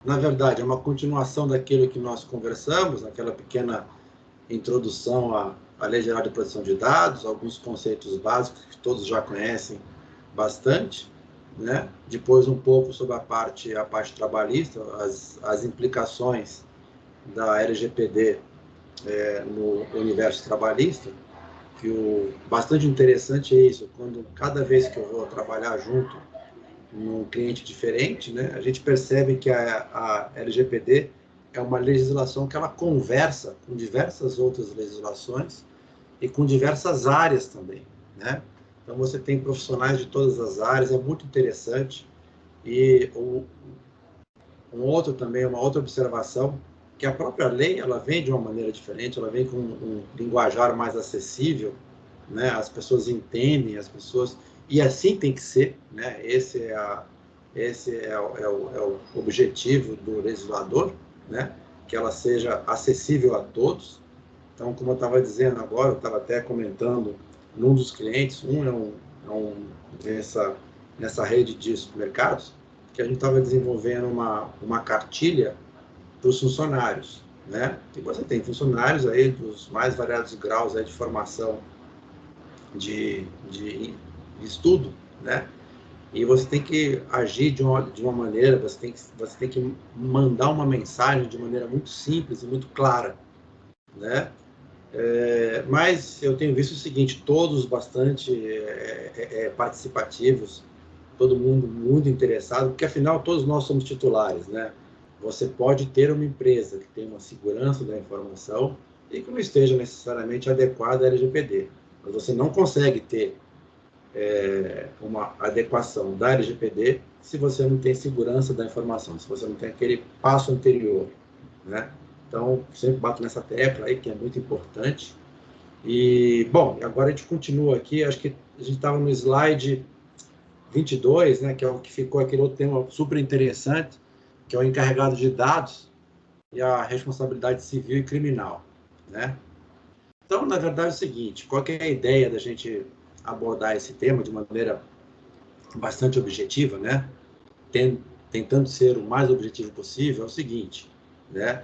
na verdade, é uma continuação daquilo que nós conversamos, aquela pequena introdução à Lei Geral de Proteção de Dados, alguns conceitos básicos que todos já conhecem bastante, né? Depois um pouco sobre a parte trabalhista, as implicações da LGPD no universo trabalhista, que bastante interessante é isso, quando cada vez que eu vou trabalhar junto num cliente diferente, né, a gente percebe que a LGPD é uma legislação que ela conversa com diversas outras legislações e com diversas áreas também, né? Então você tem profissionais de todas as áreas, é muito interessante. E uma outra observação, que a própria lei ela vem de uma maneira diferente, ela vem com um linguajar mais acessível, né? As pessoas entendem, e assim tem que ser, né? Esse é o objetivo do legislador, né? Que ela seja acessível a todos. Então, como eu estava dizendo agora, eu estava até comentando num dos clientes, nessa rede de supermercados, que a gente estava desenvolvendo uma cartilha para os funcionários, né? E você tem funcionários aí dos mais variados graus aí de formação de estudo, né? E você tem que agir de uma maneira, você tem que mandar uma mensagem de maneira muito simples e muito clara, né? Mas eu tenho visto o seguinte, todos bastante participativos, todo mundo muito interessado, porque afinal todos nós somos titulares, né? Você pode ter uma empresa que tem uma segurança da informação e que não esteja necessariamente adequada à LGPD, mas você não consegue ter uma adequação da LGPD se você não tem segurança da informação, se você não tem aquele passo anterior, né? Então, sempre bato nessa tecla aí, que é muito importante. E, bom, agora a gente continua aqui, acho que a gente estava no slide 22, né, que é o que ficou aquele outro tema super interessante, que é o encarregado de dados e a responsabilidade civil e criminal, né? Então, na verdade, é o seguinte, qual que é a ideia da gente abordar esse tema de maneira bastante objetiva, né? Tentando ser o mais objetivo possível, é o seguinte, né?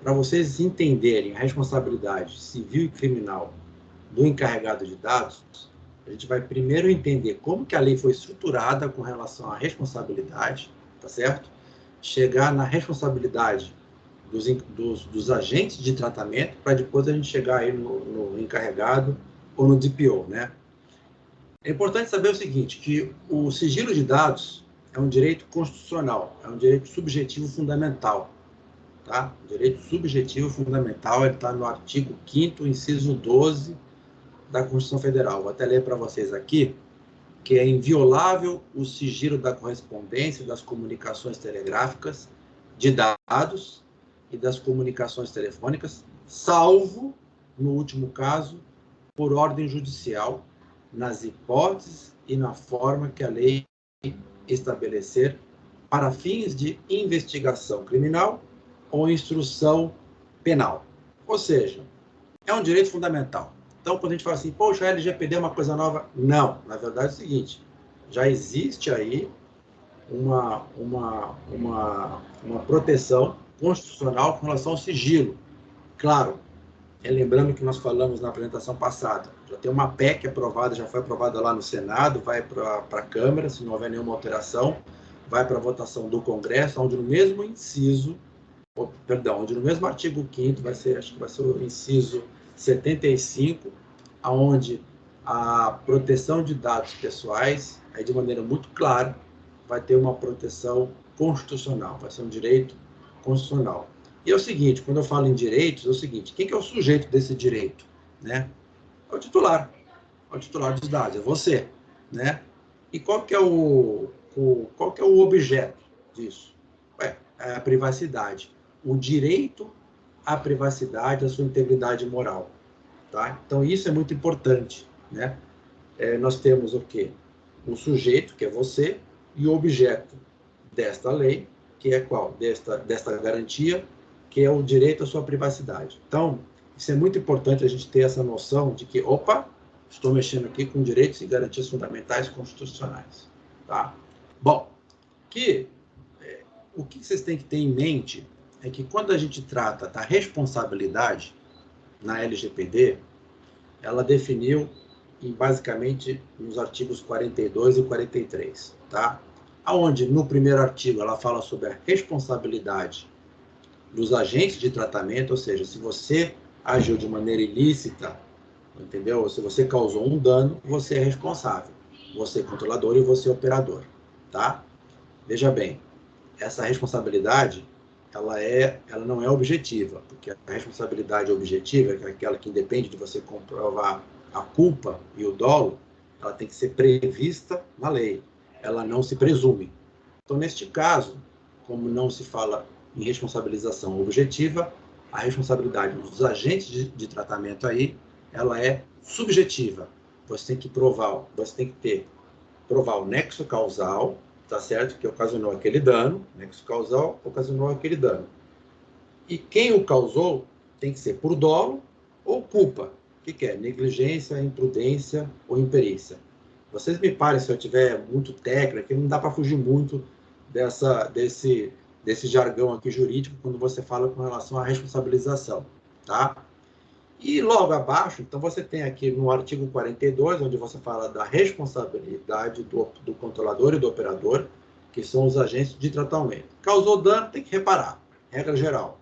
Para vocês entenderem a responsabilidade civil e criminal do encarregado de dados, a gente vai primeiro entender como que a lei foi estruturada com relação à responsabilidade, tá certo? Chegar na responsabilidade dos agentes de tratamento, para depois a gente chegar aí no encarregado ou no DPO, né? É importante saber o seguinte, que o sigilo de dados é um direito constitucional, é um direito subjetivo fundamental, tá? O direito subjetivo fundamental, ele está no artigo 5º, inciso 12 da Constituição Federal. Vou até ler para vocês aqui, que é inviolável o sigilo da correspondência das comunicações telegráficas, de dados e das comunicações telefônicas, salvo, no último caso, por ordem judicial, nas hipóteses e na forma que a lei estabelecer para fins de investigação criminal ou instrução penal. Ou seja, é um direito fundamental. Então, quando a gente fala assim, poxa, a LGPD é uma coisa nova, não. Na verdade é o seguinte, já existe aí uma proteção constitucional com relação ao sigilo. Claro, lembrando que nós falamos na apresentação passada, já tem uma PEC aprovada, já foi aprovada lá no Senado, vai para a Câmara, se não houver nenhuma alteração, vai para a votação do Congresso, onde no mesmo inciso, onde no mesmo artigo 5º acho que vai ser o inciso 75, onde a proteção de dados pessoais, aí de maneira muito clara, vai ter uma proteção constitucional, vai ser um direito constitucional. E é o seguinte, quando eu falo em direitos, é o seguinte, quem que é o sujeito desse direito? Né? É o titular dos dados, é você. Né? E qual que é o objeto disso? É a privacidade. O direito à privacidade, à sua integridade moral. Tá? Então, isso é muito importante. Né? Nós temos o quê? O sujeito, que é você, e o objeto desta lei, que é qual? Desta garantia, que é o direito à sua privacidade. Então, isso é muito importante a gente ter essa noção de que, opa, estou mexendo aqui com direitos e garantias fundamentais constitucionais. Tá? Bom, que o que vocês têm que ter em mente é que quando a gente trata da responsabilidade na LGPD, ela definiu basicamente nos artigos 42 e 43, tá? Aonde no primeiro artigo ela fala sobre a responsabilidade dos agentes de tratamento, ou seja, se você agiu de maneira ilícita, entendeu? Se você causou um dano, você é responsável. Você é controlador e você é operador, tá? Veja bem, essa responsabilidade, ela não é objetiva, porque a responsabilidade objetiva, que é aquela que independe de você comprovar a culpa e o dolo, ela tem que ser prevista na lei. Ela não se presume. Então, neste caso, como não se fala em responsabilização objetiva, a responsabilidade dos agentes de tratamento aí, ela é subjetiva. Você tem que provar, provar o nexo causal, tá certo? Que ocasionou aquele dano, nexo causal ocasionou aquele dano. E quem o causou tem que ser por dolo ou culpa. O que é? Negligência, imprudência ou imperícia. Vocês me parem se eu tiver muito técnico, não dá para fugir muito desse jargão aqui jurídico quando você fala com relação à responsabilização, tá? E logo abaixo, então você tem aqui no artigo 42, onde você fala da responsabilidade do controlador e do operador, que são os agentes de tratamento. Causou dano, tem que reparar. Regra geral.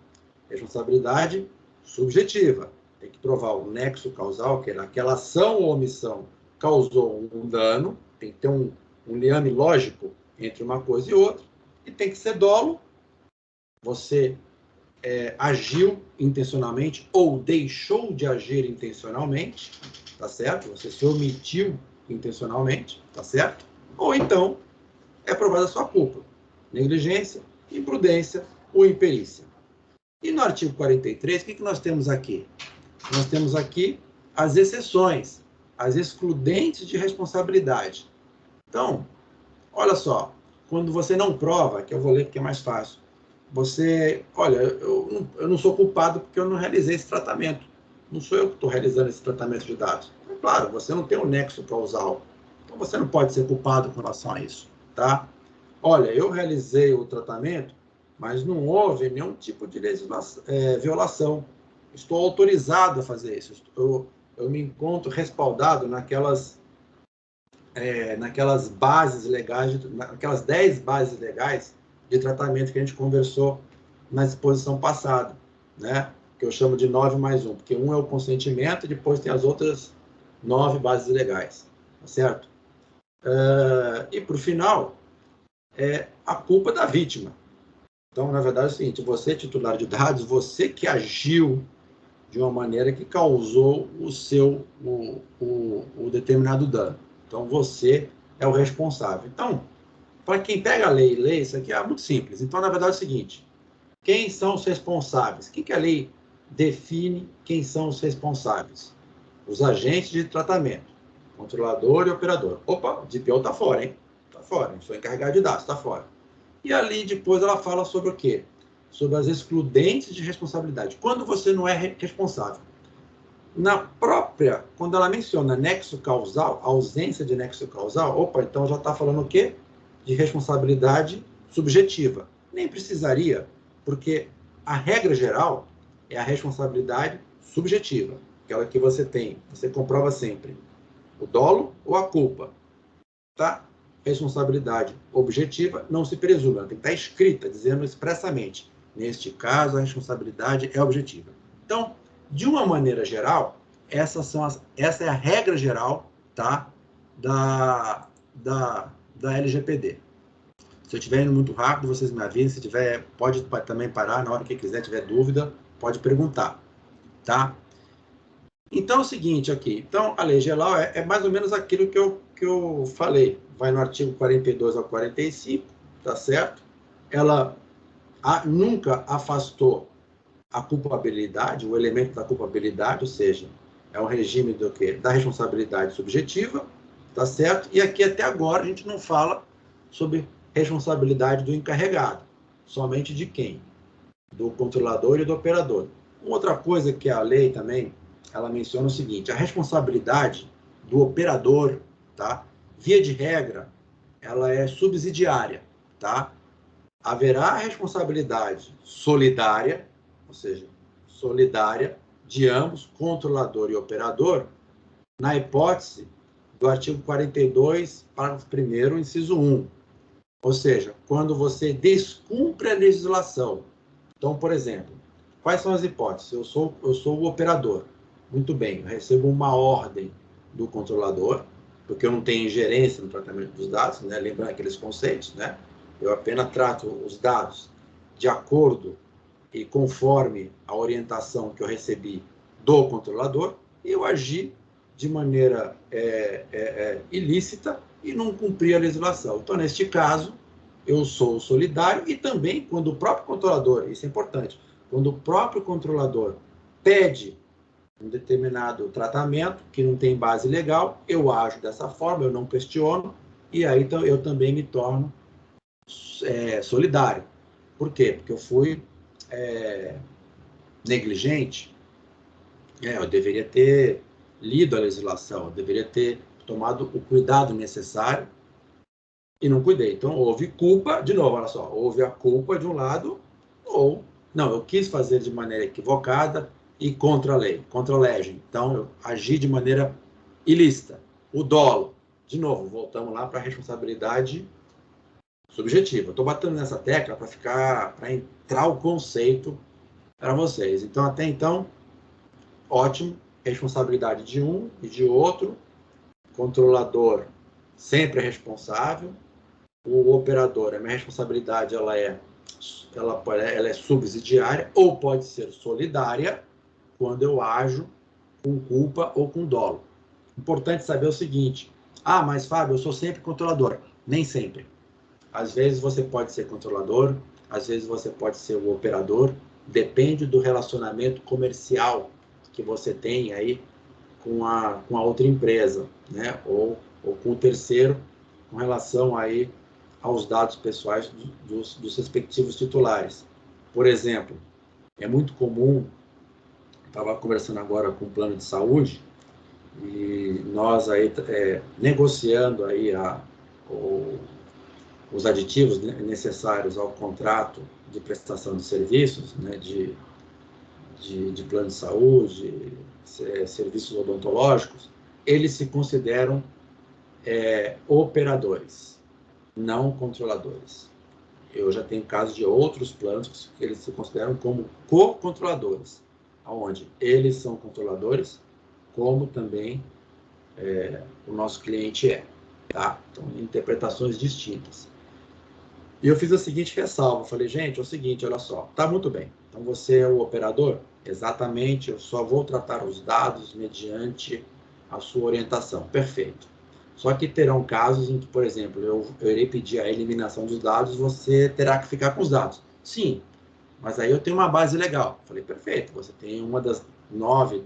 Responsabilidade subjetiva. Tem que provar o nexo causal, que aquela ação ou omissão causou um dano, tem que ter um liame lógico entre uma coisa e outra, e tem que ser dolo. Você agiu intencionalmente ou deixou de agir intencionalmente, tá certo? Você se omitiu intencionalmente, tá certo? Ou então é provada a sua culpa, negligência, imprudência ou imperícia. E no artigo 43, o que nós temos aqui? Nós temos aqui as exceções, as excludentes de responsabilidade. Então, olha só, quando você não prova, que eu vou ler porque é mais fácil, você, olha, eu não sou culpado porque eu não realizei esse tratamento. Não sou eu que estou realizando esse tratamento de dados. Então, claro, você não tem um nexo causal. Então, você não pode ser culpado com relação a isso, tá? Olha, eu realizei o tratamento, mas não houve nenhum tipo de violação. Estou autorizado a fazer isso. Eu me encontro respaldado naquelas bases legais, naquelas 10 bases legais de tratamento que a gente conversou na exposição passada, né? Que eu chamo de 9 mais 1, porque um é o consentimento e depois tem as outras 9 bases legais, tá certo? E, por final, a culpa da vítima. Então, na verdade, é o seguinte, você, titular de dados, você que agiu de uma maneira que causou o determinado dano. Então, você é o responsável. Então, para quem pega a lei e lê, isso aqui é muito simples. Então, na verdade, é o seguinte, quem são os responsáveis? O que a lei define quem são os responsáveis? Os agentes de tratamento, controlador e operador. Opa, o DPO está fora, hein? Está fora, não sou encarregado de dados, está fora. E ali depois ela fala sobre o quê? Sobre as excludentes de responsabilidade. Quando você não é responsável. Na própria, quando ela menciona nexo causal, ausência de nexo causal, opa, então já está falando o quê? De responsabilidade subjetiva. Nem precisaria, porque a regra geral é a responsabilidade subjetiva, aquela que você tem, você comprova sempre o dolo ou a culpa, tá? Responsabilidade objetiva não se presume, ela tem que estar escrita, dizendo expressamente, neste caso a responsabilidade é objetiva. Então, de uma maneira geral, essa é a regra geral, tá? da LGPD. Se eu estiver indo muito rápido, vocês me avisem. Se tiver, pode também parar na hora que quiser, tiver dúvida, pode perguntar, tá? Então é o seguinte aqui. Então, a lei geral é mais ou menos aquilo que eu falei. Vai no artigo 42 ao 45, tá certo? Ela nunca afastou a culpabilidade, o elemento da culpabilidade, ou seja, é um regime do quê? Da responsabilidade subjetiva, tá certo? E aqui até agora a gente não fala sobre responsabilidade do encarregado, somente de quem? Do controlador e do operador. Uma outra coisa que a lei também, ela menciona o seguinte, a responsabilidade do operador, tá? Via de regra, ela é subsidiária, tá? haverá responsabilidade solidária, ou seja, solidária de ambos, controlador e operador, na hipótese do artigo 42, parágrafo 1º, inciso 1. Ou seja, quando você descumpre a legislação. Então, por exemplo, quais são as hipóteses? Eu sou o operador. Muito bem, eu recebo uma ordem do controlador, porque eu não tenho ingerência no tratamento dos dados, né? Lembrando aqueles conceitos, né? Eu apenas trato os dados de acordo e conforme a orientação que eu recebi do controlador, e eu agi de maneira ilícita e não cumpri a legislação. Então, neste caso, eu sou solidário e também quando o próprio controlador, isso é importante, quando o próprio controlador pede um determinado tratamento que não tem base legal, eu ajo dessa forma, eu não questiono, e aí então, eu também me torno solidário. Por quê? Porque eu fui negligente, eu deveria ter lido a legislação, eu deveria ter tomado o cuidado necessário e não cuidei. Então, houve culpa, de novo, olha só, houve a culpa de um lado, ou, não, eu quis fazer de maneira equivocada e contra a lei, contra a legem. Então, eu agi de maneira ilícita. O dolo, de novo, voltamos lá para a responsabilidade subjetiva. Estou batendo nessa tecla para entrar o conceito para vocês. Então, até então, ótimo, responsabilidade de um e de outro, controlador sempre é responsável, o operador, a minha responsabilidade ela é subsidiária ou pode ser solidária quando eu ajo com culpa ou com dolo. Importante saber o seguinte, mas Fábio, eu sou sempre controlador. Nem sempre. Às vezes você pode ser controlador, às vezes você pode ser o operador, depende do relacionamento comercial que você tem aí com a outra empresa, né? Ou com o terceiro, com relação aí aos dados pessoais dos respectivos titulares. Por exemplo, é muito comum, estava conversando agora com o plano de saúde, e nós aí negociando aí os aditivos necessários ao contrato de prestação de serviços, né, de plano de saúde, serviços odontológicos, eles se consideram operadores, não controladores. Eu já tenho casos de outros planos que eles se consideram como co-controladores, onde eles são controladores, como também o nosso cliente é. Tá? Então, interpretações distintas. E eu fiz a seguinte ressalva, falei, gente, é o seguinte, olha só, tá muito bem, então você é o operador? Exatamente, eu só vou tratar os dados mediante a sua orientação, perfeito. Só que terão casos em que, por exemplo, eu irei pedir a eliminação dos dados, você terá que ficar com os dados. Sim, mas aí eu tenho uma base legal. Falei, perfeito, você tem uma das 9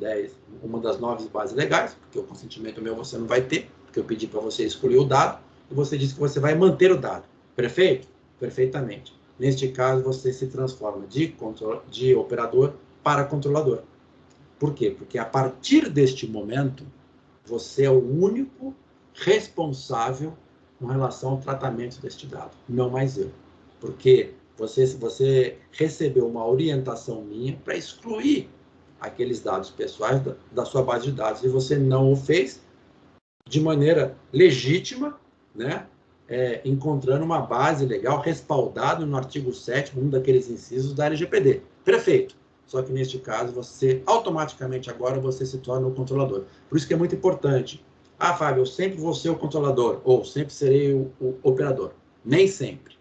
bases legais, porque o consentimento meu você não vai ter, porque eu pedi para você escolher o dado, e você disse que você vai manter o dado. Perfeito? Perfeitamente. Neste caso, você se transforma de operador para controlador. Por quê? Porque a partir deste momento, você é o único responsável com relação ao tratamento deste dado, não mais eu. Porque você recebeu uma orientação minha para excluir aqueles dados pessoais da sua base de dados, e você não o fez de maneira legítima, né? Encontrando uma base legal respaldada no artigo 7º, um daqueles incisos da LGPD. Perfeito. Só que neste caso, você automaticamente agora você se torna o controlador. Por isso que é muito importante. Fábio, eu sempre vou ser o controlador, ou sempre serei o operador. Nem sempre.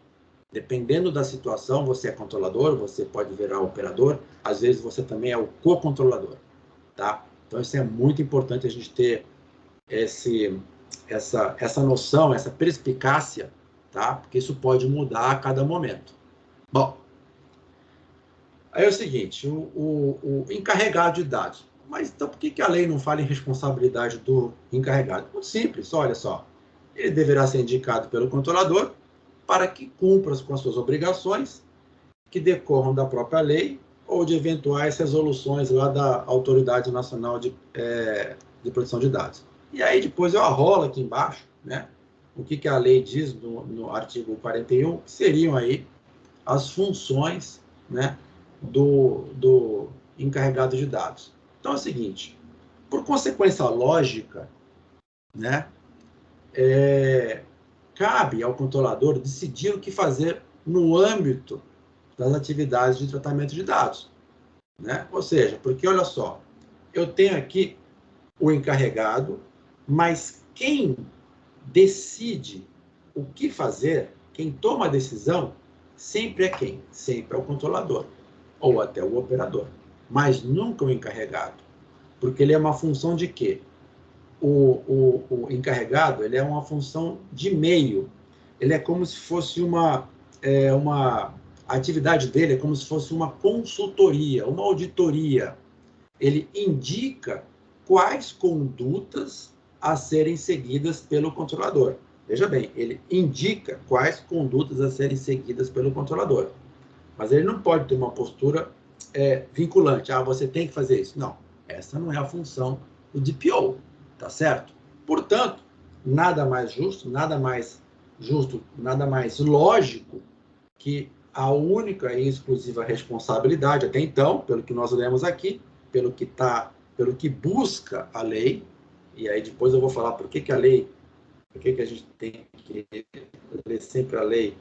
Dependendo da situação, você é controlador, você pode virar operador, às vezes você também é o co-controlador. Tá? Então, isso é muito importante a gente ter essa noção, essa perspicácia, tá? Porque isso pode mudar a cada momento. Bom, aí é o seguinte, o encarregado de dados. Mas então por que a lei não fala em responsabilidade do encarregado? Muito simples, olha só. Ele deverá ser indicado pelo controlador para que cumpra com as suas obrigações que decorram da própria lei ou de eventuais resoluções lá da Autoridade Nacional de Proteção de Dados. E aí depois eu arrolo aqui embaixo, né, o que a lei diz no artigo 41, que seriam aí as funções, né, do encarregado de dados. Então é o seguinte, por consequência lógica, né, cabe ao controlador decidir o que fazer no âmbito das atividades de tratamento de dados, né? Ou seja, porque olha só, eu tenho aqui o encarregado, mas quem decide o que fazer, quem toma a decisão, sempre é quem? Sempre é o controlador, ou até o operador, mas nunca o encarregado, porque ele é uma função de quê? O encarregado, ele é uma função de meio, ele é como se fosse a atividade dele é como se fosse uma consultoria, uma auditoria. Ele indica quais condutas a serem seguidas pelo controlador. Veja bem, ele indica quais condutas a serem seguidas pelo controlador. Mas ele não pode ter uma postura vinculante. Ah, você tem que fazer isso. Não, essa não é a função do DPO, tá certo? Portanto, nada mais justo, nada mais lógico que a única e exclusiva responsabilidade, até então, pelo que nós lemos aqui, pelo que busca a lei, e aí depois eu vou falar por que a a gente tem que ler sempre a lei,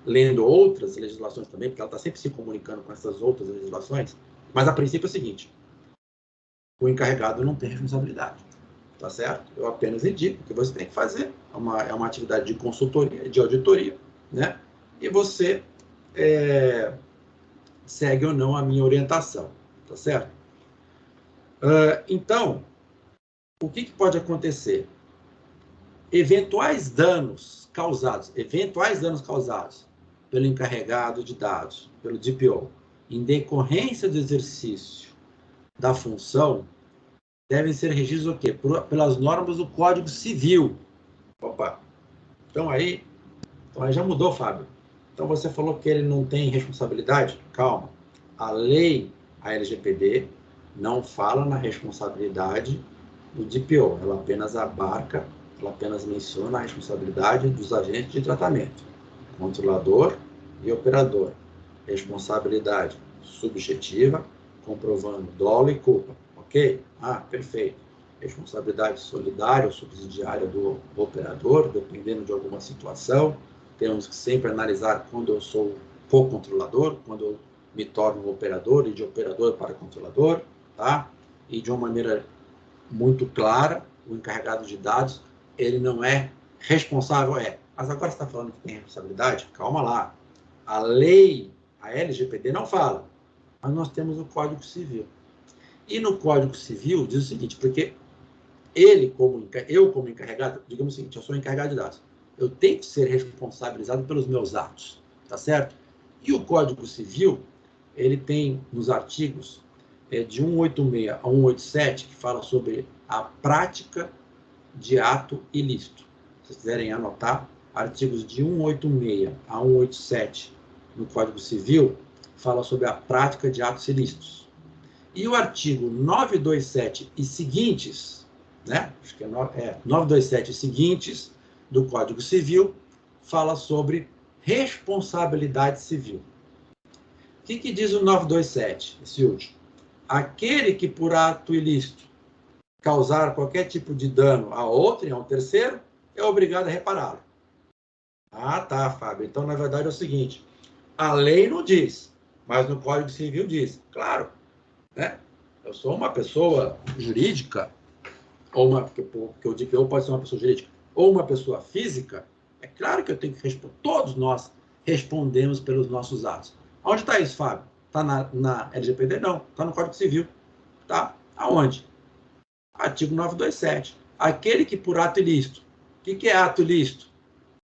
lendo outras legislações também, porque ela está sempre se comunicando com essas outras legislações, mas a princípio é o seguinte, o encarregado não tem responsabilidade, tá certo? Eu apenas indico o que você tem que fazer, é uma atividade de consultoria, de auditoria, né? E você segue ou não a minha orientação, tá certo? Então, o que pode acontecer? Eventuais danos causados pelo encarregado de dados, pelo DPO, em decorrência do exercício da função, devem ser regidos o quê? Pelas normas do Código Civil. Opa! Então aí já mudou, Fábio. Então você falou que ele não tem responsabilidade? Calma. A lei, a LGPD, não fala na responsabilidade do DPO. Ela apenas menciona a responsabilidade dos agentes de tratamento, controlador e operador. Responsabilidade subjetiva, comprovando dolo e culpa. Ok? Ah, perfeito. Responsabilidade solidária ou subsidiária do operador, dependendo de alguma situação. Temos que sempre analisar quando eu sou co-controlador, quando eu me torno operador e de operador para controlador, tá? E de uma maneira muito clara, o encarregado de dados, ele não é responsável, mas agora você está falando que tem responsabilidade? Calma lá. A lei, a LGPD não fala, mas nós temos o Código Civil. E no Código Civil diz o seguinte, porque eu como encarregado, digamos o seguinte, eu sou encarregado de dados, eu tenho que ser responsabilizado pelos meus atos, tá certo? E o Código Civil, ele tem nos artigos de 186 a 187, que fala sobre a prática de ato ilícito. Se vocês quiserem anotar, artigos de 186 a 187 no Código Civil fala sobre a prática de atos ilícitos. E o artigo 927 e seguintes, né? Acho que 927 e seguintes do Código Civil fala sobre responsabilidade civil. O que diz o 927, esse último? Aquele que por ato ilícito causar qualquer tipo de dano a outro e a um terceiro, é obrigado a repará-lo. Ah, tá, Fábio. Então, na verdade, é o seguinte, a lei não diz, mas no Código Civil diz. Claro, né? Eu sou uma pessoa jurídica, porque o DPO pode ser uma pessoa jurídica, ou uma pessoa física, é claro que eu tenho que responder. Todos nós respondemos pelos nossos atos. Onde está isso, Fábio? Está na LGPD? Não, está no Código Civil. Tá? Aonde? Artigo 927. Aquele que por ato ilícito. O que é ato ilícito?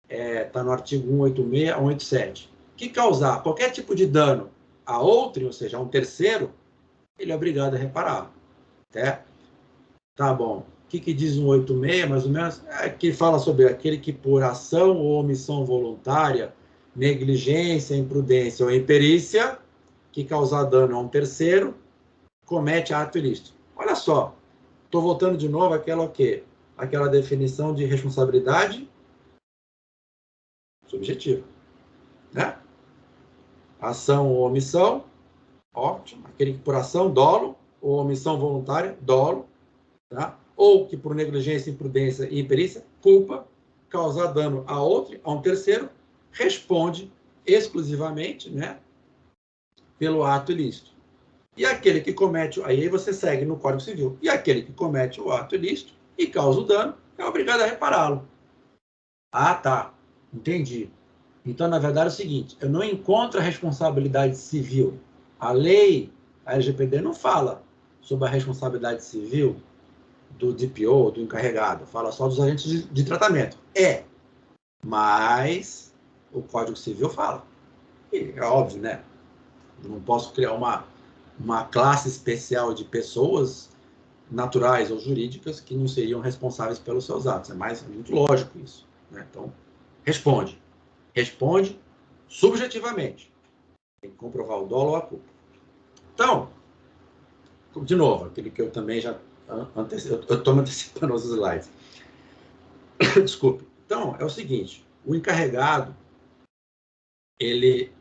Está no artigo 186 a 187. Que causar qualquer tipo de dano a outrem, ou seja, a um terceiro, ele é obrigado a reparar. Tá bom. O que diz 186, mais ou menos? Que fala sobre aquele que por ação ou omissão voluntária, negligência, imprudência ou imperícia, que causar dano a um terceiro, comete ato ilícito. Olha só, estou voltando de novo àquela o quê? Aquela definição de responsabilidade subjetiva, né? Ação ou omissão, ótimo. Aquele que por ação, dolo, ou omissão voluntária, dolo, tá? Ou que por negligência, imprudência e imperícia, culpa, causar dano a outro, a um terceiro, responde exclusivamente, né, pelo ato ilícito. E aquele que comete, aí você segue no Código Civil, e aquele que comete o ato ilícito e causa o dano é obrigado a repará-lo. Ah, tá, entendi. Então, na verdade, é o seguinte, eu não encontro a responsabilidade civil. A lei, a LGPD, não fala sobre a responsabilidade civil do DPO, do encarregado, fala só dos agentes de tratamento. Mas o Código Civil fala. E é óbvio, né? Eu não posso criar uma classe especial de pessoas naturais ou jurídicas que não seriam responsáveis pelos seus atos. É muito lógico isso, né? Então, responde. Responde subjetivamente. Tem que comprovar o dolo ou a culpa. Então, de novo, aquele que eu também já eu estou me antecipando os slides. Desculpe. Então, é o seguinte, o encarregado, ele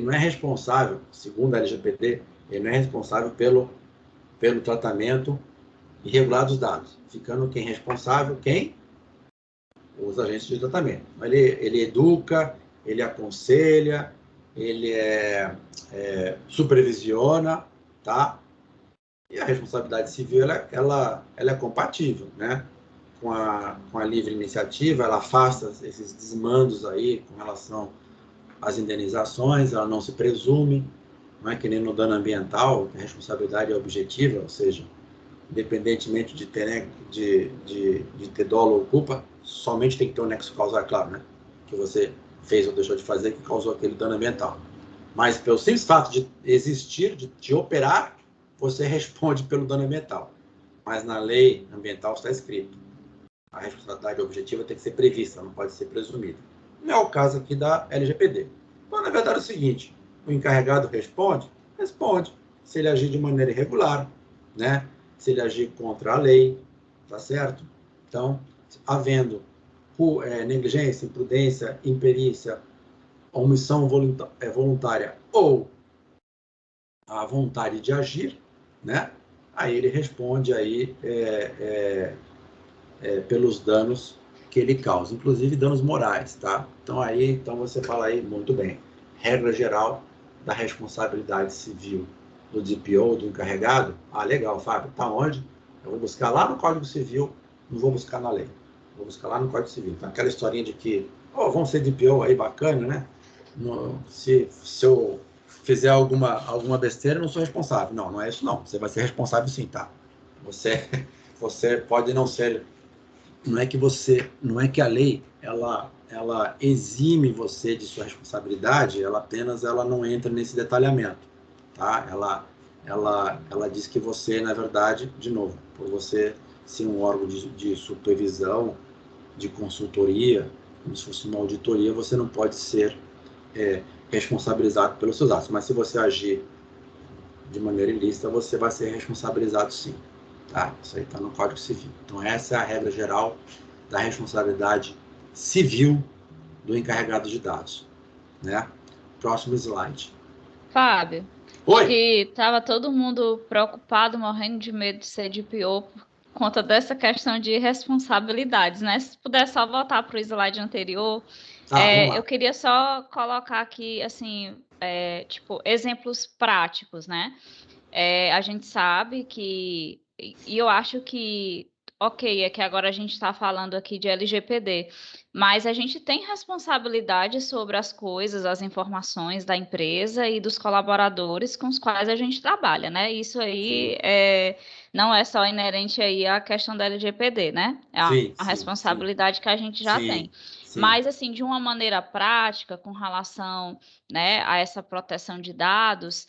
não é responsável, segundo a LGPD, ele não é responsável pelo tratamento irregular dos dados. Ficando quem responsável? Quem? Os agentes de tratamento. Ele educa, ele aconselha, ele supervisiona, tá? E a responsabilidade civil, ela é compatível, né? Com a livre iniciativa, ela afasta esses desmandos aí com relação às indenizações, ela não se presume, não é que nem no dano ambiental, que a responsabilidade é objetiva, ou seja, independentemente de ter dolo ou culpa, somente tem que ter um nexo causal, claro, né? Que você fez ou deixou de fazer que causou aquele dano ambiental. Mas pelo simples fato de existir, de operar, você responde pelo dano ambiental. Mas na lei ambiental está escrito, a responsabilidade objetiva tem que ser prevista, não pode ser presumida. Não é o caso aqui da LGPD. Então, na verdade, é o seguinte, o encarregado responde? Responde. Se ele agir de maneira irregular, né? Se ele agir contra a lei, tá certo? Então, havendo negligência, imprudência, imperícia, omissão voluntária ou a vontade de agir, né? Aí ele responde aí pelos danos que ele causa, inclusive danos morais, tá? Então você fala aí muito bem. Regra geral da responsabilidade civil do DPO, do encarregado. Ah, legal, Fábio. Tá onde? Eu vou buscar lá no Código Civil, não vou buscar na lei. Vou buscar lá no Código Civil. Então, aquela historinha de que, vamos ser DPO aí, bacana, né? Se eu fizer alguma besteira, eu não sou responsável. Não, não é isso não. Você vai ser responsável sim, tá? Você pode não ser, não é que a lei ela exime você de sua responsabilidade, ela não entra nesse detalhamento, tá? Ela diz que você, na verdade, de novo, por você ser um órgão de supervisão, de consultoria, como se fosse uma auditoria, você não pode ser responsabilizado pelos seus atos. Mas se você agir de maneira ilícita, você vai ser responsabilizado sim. Tá? Isso aí está no Código Civil. Então, essa é a regra geral da responsabilidade civil do encarregado de dados. Né? Próximo slide. Fábio, Oi? acho que estava todo mundo preocupado, morrendo de medo de ser DPO por conta dessa questão de responsabilidades, né? Se puder só voltar para o slide anterior, Vamos lá. eu queria só colocar aqui, assim, tipo, exemplos práticos, né? A gente sabe que, e eu acho que, ok, é que agora a gente está falando aqui de LGPD, mas a gente tem responsabilidade sobre as coisas, as informações da empresa e dos colaboradores com os quais a gente trabalha, né? Isso aí não é só inerente aí à questão da LGPD, né? É a responsabilidade que a gente já tem. Mas, assim, de uma maneira prática, com relação, né, a essa proteção de dados,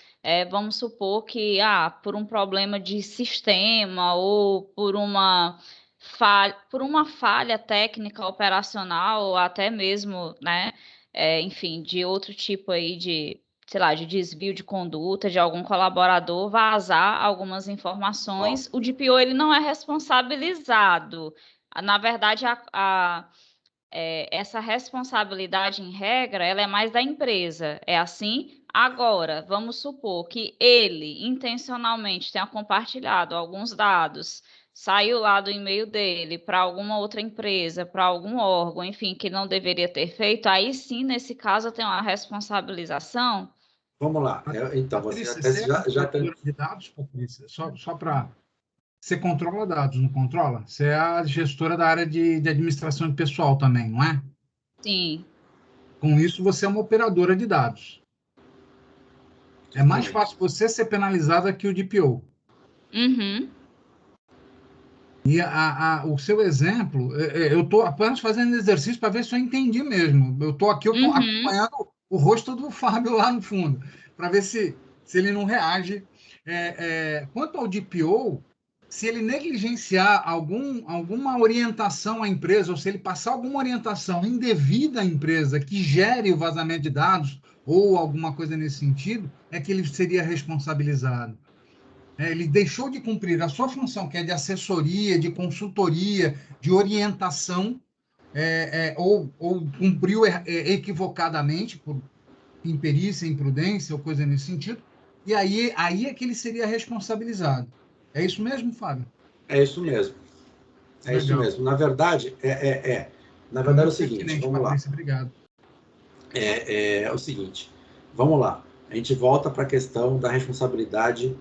vamos supor que, por um problema de sistema ou por uma falha técnica operacional, ou até mesmo, né, enfim, de outro tipo aí de, sei lá, de desvio de conduta de algum colaborador, vazar algumas informações, o DPO ele não é responsabilizado. Na verdade, essa responsabilidade, em regra, ela é mais da empresa. É assim? Agora, vamos supor que ele intencionalmente tenha compartilhado alguns dados, saiu lá do e-mail dele para alguma outra empresa, para algum órgão, enfim, que não deveria ter feito, aí sim, nesse caso, tem uma responsabilização. Vamos lá. Então, você Patrícia, até você é já controladora de dados, Patrícia? Só para... Você controla dados, não controla? Você é a gestora da área de administração de pessoal também, não é? Sim. Com isso, você é uma operadora de dados. É mais fácil você ser penalizada que o DPO. Uhum. E o seu exemplo, eu estou apenas fazendo exercício para ver se eu entendi mesmo. Eu estou aqui Uhum. acompanhando o rosto do Fábio lá no fundo, para ver se ele não reage. Quanto ao DPO, se ele negligenciar alguma orientação à empresa, ou se ele passar alguma orientação indevida à empresa que gere o vazamento de dados, ou alguma coisa nesse sentido, é que ele seria responsabilizado. Ele deixou de cumprir a sua função, que é de assessoria, de consultoria, de orientação, ou cumpriu equivocadamente, por imperícia, imprudência ou coisa nesse sentido, e aí é que ele seria responsabilizado. É isso mesmo, Fábio? É isso mesmo. É Legal. isso mesmo. Na verdade, Na verdade é o seguinte, vamos lá. Patrícia, obrigado. É o seguinte, vamos lá. A gente volta para a questão da responsabilidade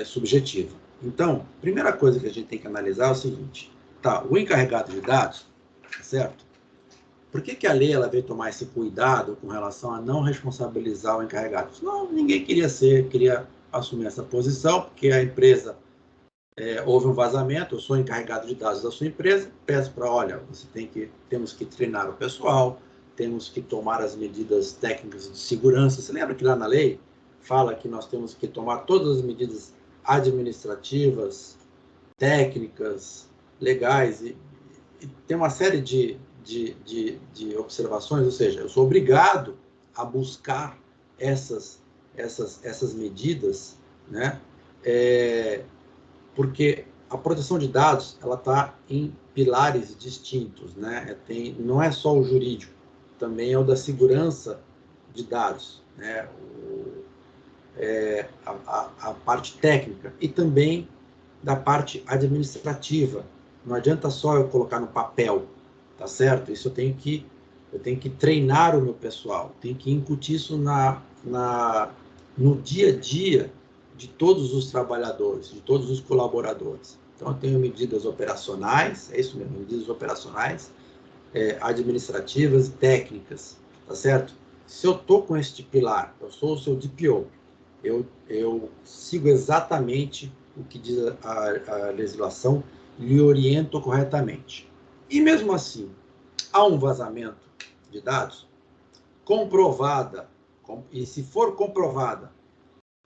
subjetiva. Então, primeira coisa que a gente tem que analisar é o seguinte, tá, o encarregado de dados, certo? Por que a lei ela veio tomar esse cuidado com relação a não responsabilizar o encarregado? Não, ninguém queria assumir essa posição, porque a empresa houve um vazamento, eu sou encarregado de dados da sua empresa, peço para, olha, temos que treinar o pessoal, temos que tomar as medidas técnicas de segurança. Você lembra que lá na lei fala que nós temos que tomar todas as medidas administrativas, técnicas, legais, e tem uma série de observações, ou seja, eu sou obrigado a buscar essas medidas, né? Porque a proteção de dados ela está em pilares distintos, né? Não é só o jurídico, também é o da segurança de dados, né? A parte técnica e também da parte administrativa. Não adianta só eu colocar no papel, tá certo? Isso eu tenho que treinar o meu pessoal, tenho que incutir isso no dia a dia de todos os trabalhadores, de todos os colaboradores. Então, eu tenho medidas operacionais, é isso mesmo, medidas operacionais, administrativas e técnicas, tá certo? Se eu estou com este pilar, eu sou o seu DPO, eu sigo exatamente o que diz a legislação e lhe oriento corretamente. E mesmo assim, há um vazamento de dados, e se for comprovada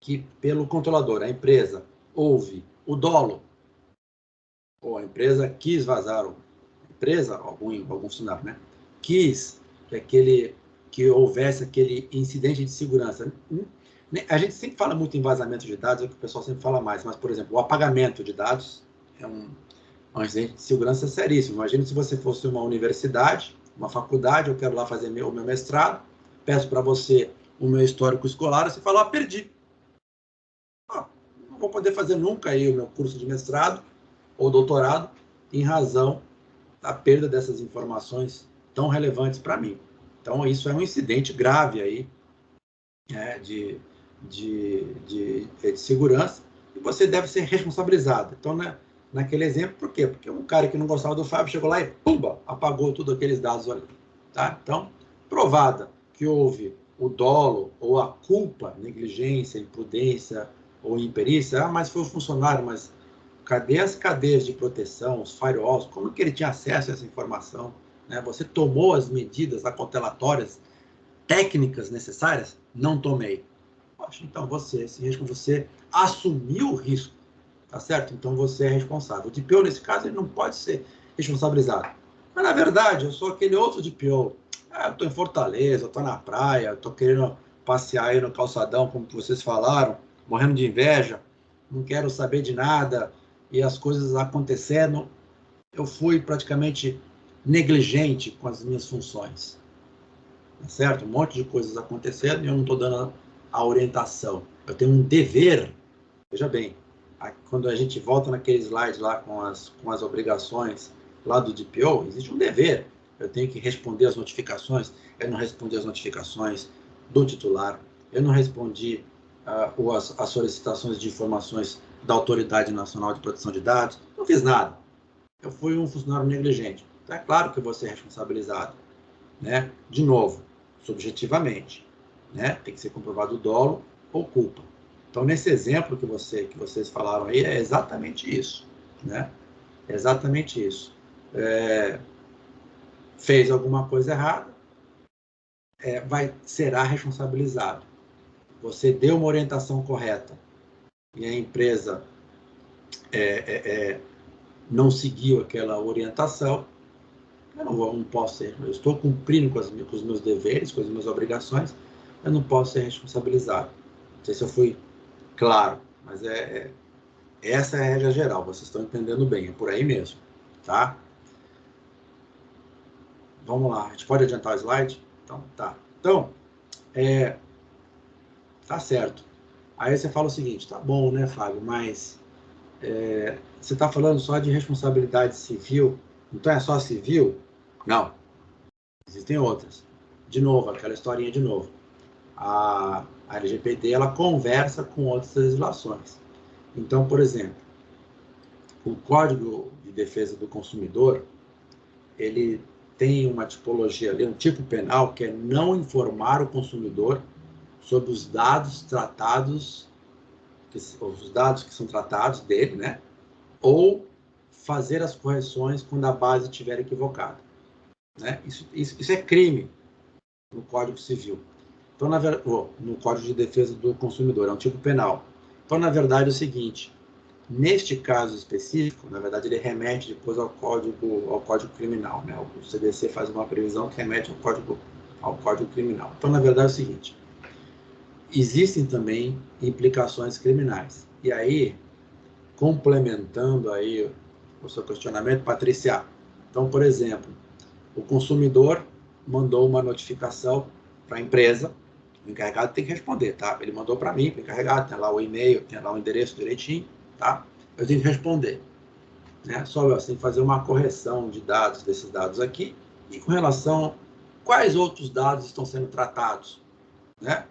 que pelo controlador, a empresa, houve o dolo, ou a empresa quis vazar, algum funcionário, né? Quis que houvesse aquele incidente de segurança. A gente sempre fala muito em vazamento de dados, é o que o pessoal sempre fala mais, mas, por exemplo, o apagamento de dados é um incidente de segurança seríssimo. Imagina se você fosse uma universidade, uma faculdade, eu quero lá fazer o meu mestrado, peço para você o meu histórico escolar, você fala, perdi. Não vou poder fazer nunca aí o meu curso de mestrado ou doutorado em razão da perda dessas informações tão relevantes para mim. Então, isso é um incidente grave aí, de segurança, e você deve ser responsabilizado. Então, naquele exemplo, por quê? Porque um cara que não gostava do Fábio chegou lá e, pumba, apagou todos aqueles dados ali. Tá? Então, provada que houve o dolo ou a culpa, negligência, imprudência ou imperícia, mas foi o funcionário, mas cadê as cadeias de proteção, os firewalls, como que ele tinha acesso a essa informação? Né? Você tomou as medidas acautelatórias técnicas necessárias? Não tomei. Poxa, então você assumiu o risco, tá certo? Então você é responsável. O DPO, nesse caso, ele não pode ser responsabilizado. Mas, na verdade, eu sou aquele outro DPO. Eu estou em Fortaleza, eu estou na praia, estou querendo passear aí no calçadão, como vocês falaram, morrendo de inveja, não quero saber de nada, e as coisas acontecendo. Eu fui praticamente negligente com as minhas funções. Tá certo? Um monte de coisas acontecendo e eu não estou dando a orientação. Eu tenho um dever. Veja bem, quando a gente volta naquele slide lá com as obrigações lá do DPO, existe um dever. Eu tenho que responder as notificações. Eu não respondi as notificações do titular. Eu não respondi as solicitações de informações da Autoridade Nacional de Proteção de Dados. Não fiz nada. Eu fui um funcionário negligente. Então, é claro que eu vou ser responsabilizado, né? De novo, subjetivamente, né? Tem que ser comprovado dolo ou culpa. Então, nesse exemplo que vocês falaram aí, é exatamente isso, né? É exatamente isso. Fez alguma coisa errada, será responsabilizado. Você deu uma orientação correta e a empresa não seguiu aquela orientação, eu não posso ser. Eu estou cumprindo com os meus deveres, com as minhas obrigações, eu não posso ser responsabilizado. Não sei se eu fui claro, mas essa é a regra geral. Vocês estão entendendo bem, é por aí mesmo, tá? Vamos lá, a gente pode adiantar o slide? Então, tá. Então, tá certo. Aí você fala o seguinte, tá bom, né, Fábio, mas você está falando só de responsabilidade civil, então é só civil? Não, existem outras. De novo, aquela historinha de novo. A LGPD, ela conversa com outras legislações. Então, por exemplo, o Código de Defesa do Consumidor, ele tem uma tipologia ali, um tipo penal, que é não informar o consumidor sobre os dados tratados, os dados que são tratados dele, né? Ou fazer as correções quando a base estiver equivocada, né? Isso é crime no Código Civil. Então, no Código de Defesa do Consumidor, é um tipo penal. Então, na verdade, é o seguinte, neste caso específico, na verdade, ele remete depois ao Código Criminal, né? O CDC faz uma previsão que remete ao Código Criminal. Então, na verdade, é o seguinte, existem também implicações criminais. E aí, complementando aí o seu questionamento, Patrícia, então, por exemplo, o consumidor mandou uma notificação para a empresa, o encarregado tem que responder, tá? Ele mandou para mim, para o encarregado, tem lá o e-mail, tem lá o endereço direitinho, tá? Eu tenho que responder, né? Só você tem que fazer uma correção de dados, desses dados aqui, e com relação a quais outros dados estão sendo tratados, né?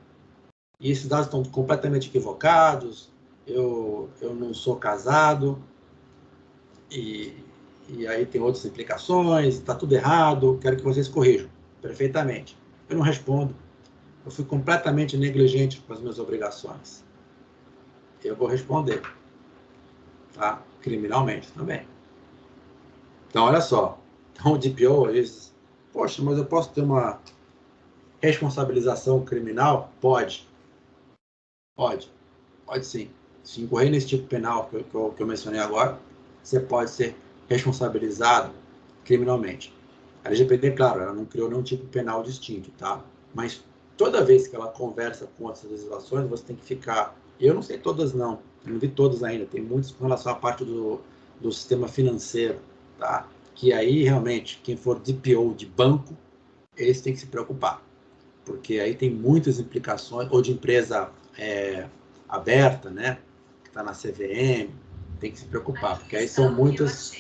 E esses dados estão completamente equivocados, eu não sou casado, e aí tem outras implicações, está tudo errado, quero que vocês corrijam perfeitamente. Eu não respondo, eu fui completamente negligente com as minhas obrigações. Eu vou responder, tá? Criminalmente também. Então, olha só, então, o DPO, às vezes, poxa, mas eu posso ter uma responsabilização criminal? Pode sim. Se incorrer nesse tipo penal que eu mencionei agora, você pode ser responsabilizado criminalmente. A LGPD, claro, ela não criou nenhum tipo penal distinto, tá? Mas toda vez que ela conversa com outras legislações, você tem que ficar... Eu não sei todas, não. Eu não vi todas ainda. Tem muitas com relação à parte do sistema financeiro, tá? Que aí, realmente, quem for DPO de banco, esse tem que se preocupar. Porque aí tem muitas implicações, ou de empresa aberta, né? Que está na CVM, tem que se preocupar, porque aí são muitas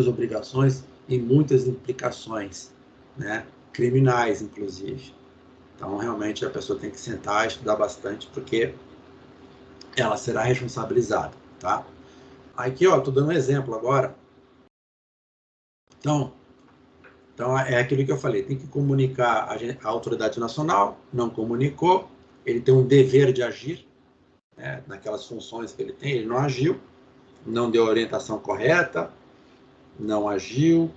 obrigações e muitas implicações, né? Criminais, inclusive. Então, realmente, a pessoa tem que sentar e estudar bastante, porque ela será responsabilizada, tá? Aqui, ó, estou dando um exemplo agora. Então, é aquilo que eu falei, tem que comunicar a autoridade nacional, não comunicou, ele tem um dever de agir, né, naquelas funções que ele tem, ele não agiu, não deu a orientação correta, não agiu,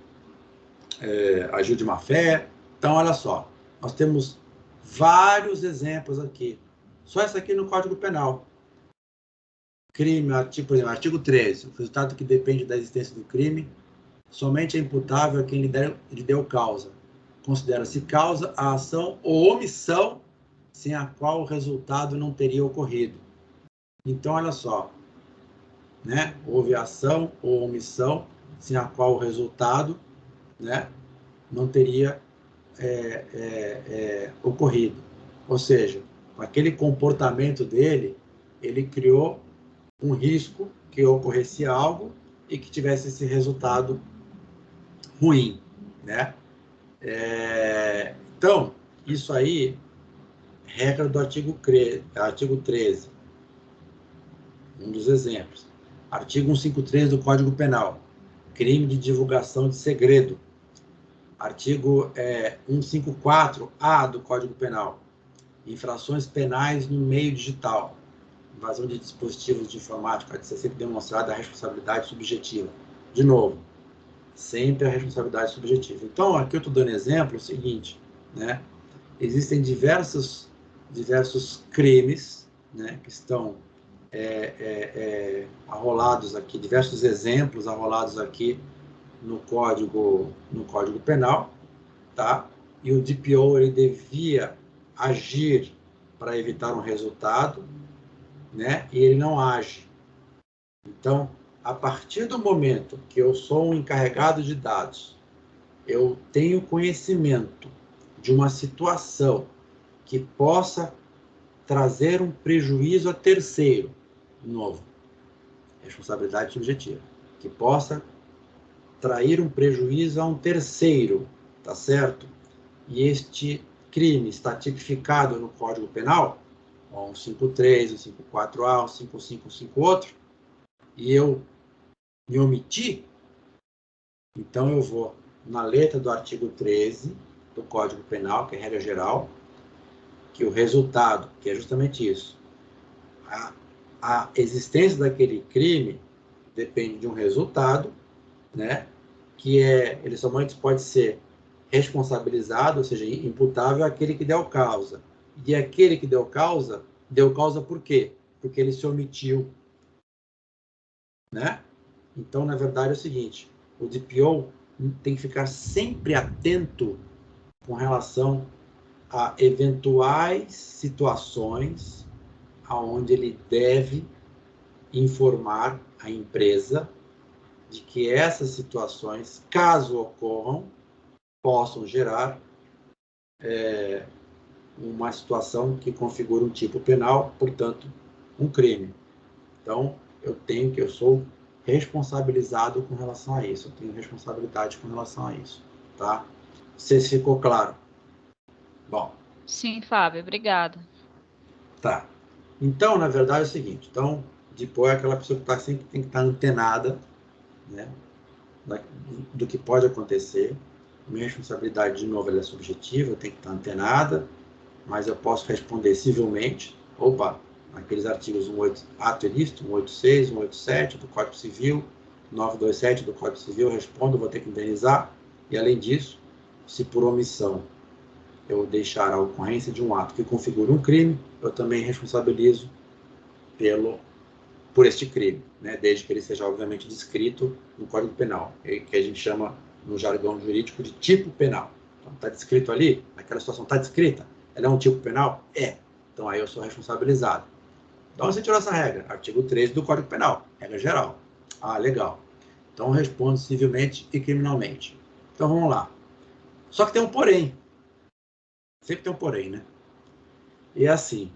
agiu de má fé. Então, olha só, nós temos vários exemplos aqui. Só essa aqui no Código Penal. Crime, por exemplo, artigo 13, o resultado que depende da existência do crime somente é imputável a quem lhe deu causa. Considera-se causa a ação ou omissão sem a qual o resultado não teria ocorrido. Então, olha só, né? Houve ação ou omissão sem a qual o resultado, né, não teria ocorrido. Ou seja, com aquele comportamento dele, ele criou um risco que ocorresse algo e que tivesse esse resultado ruim, né? Então, isso aí, regra do artigo 13, um dos exemplos. Artigo 153 do Código Penal, crime de divulgação de segredo. Artigo 154-A do Código Penal, infrações penais no meio digital, invasão de dispositivos de informática, de ser sempre demonstrada a responsabilidade subjetiva. De novo, sempre a responsabilidade subjetiva. Então, aqui eu estou dando exemplo, é o seguinte, né? Existem diversos crimes, né, que estão arrolados aqui, diversos exemplos arrolados aqui no Código Penal, tá? E o DPO, ele devia agir para evitar um resultado, né? E ele não age. Então, a partir do momento que eu sou um encarregado de dados, eu tenho conhecimento de uma situação que possa trazer um prejuízo a terceiro, de novo, responsabilidade subjetiva, que possa trair um prejuízo a um terceiro, tá certo? E este crime está tipificado no Código Penal, o 153, o 154A, o 5558, e eu me omiti, então eu vou na letra do artigo 13 do Código Penal, que é regra geral, que o resultado, que é justamente isso, a existência daquele crime depende de um resultado, né, que ele somente pode ser responsabilizado, ou seja, imputável àquele que deu causa. E aquele que deu causa por quê? Porque ele se omitiu, né? Então, na verdade, é o seguinte, o DPO tem que ficar sempre atento com relação a eventuais situações onde ele deve informar a empresa de que essas situações, caso ocorram, possam gerar uma situação que configura um tipo penal, portanto, um crime. Então, eu sou responsabilizado com relação a isso, eu tenho responsabilidade com relação a isso, tá? Não sei se ficou claro. Bom. Sim, Fábio, obrigada. Tá. Então, na verdade, é o seguinte, então, depois é aquela pessoa que sempre tem que estar antenada, né, do que pode acontecer. Minha responsabilidade, de novo, ela é subjetiva, eu tenho que estar antenada, mas eu posso responder civilmente. Opa, aqueles artigos 18, ato ilícito, 186, 187 do Código Civil, 927 do Código Civil, eu respondo, vou ter que indenizar. E, além disso, se por omissão eu deixar a ocorrência de um ato que configura um crime, eu também responsabilizo por este crime, né? Desde que ele seja, obviamente, descrito no Código Penal, que a gente chama, no jargão jurídico, de tipo penal. Então, está descrito ali, aquela situação está descrita, ela é um tipo penal? É. Então, aí eu sou responsabilizado. Então, você tirou essa regra, artigo 13 do Código Penal, regra geral. Ah, legal. Então, eu respondo civilmente e criminalmente. Então, vamos lá. Só que tem um porém. Sempre tem um porém, né? E é assim,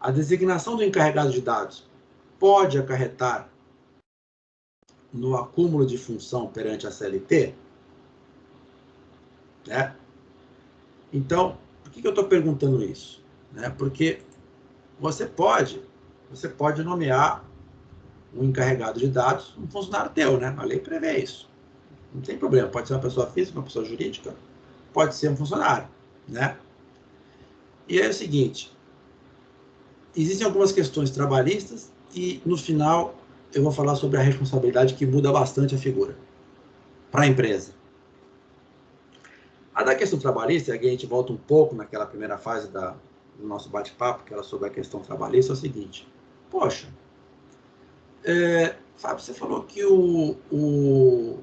a designação do encarregado de dados pode acarretar no acúmulo de função perante a CLT? Né? Então, por que eu estou perguntando isso? Né? Porque você pode nomear um encarregado de dados, um funcionário teu, né? A lei prevê isso. Não tem problema, pode ser uma pessoa física, uma pessoa jurídica, pode ser um funcionário, né? E é o seguinte, existem algumas questões trabalhistas e, no final, eu vou falar sobre a responsabilidade que muda bastante a figura para a empresa. A da questão trabalhista, aqui a gente volta um pouco naquela primeira fase do nosso bate-papo, que era sobre a questão trabalhista, é o seguinte, poxa, Fábio, você falou que o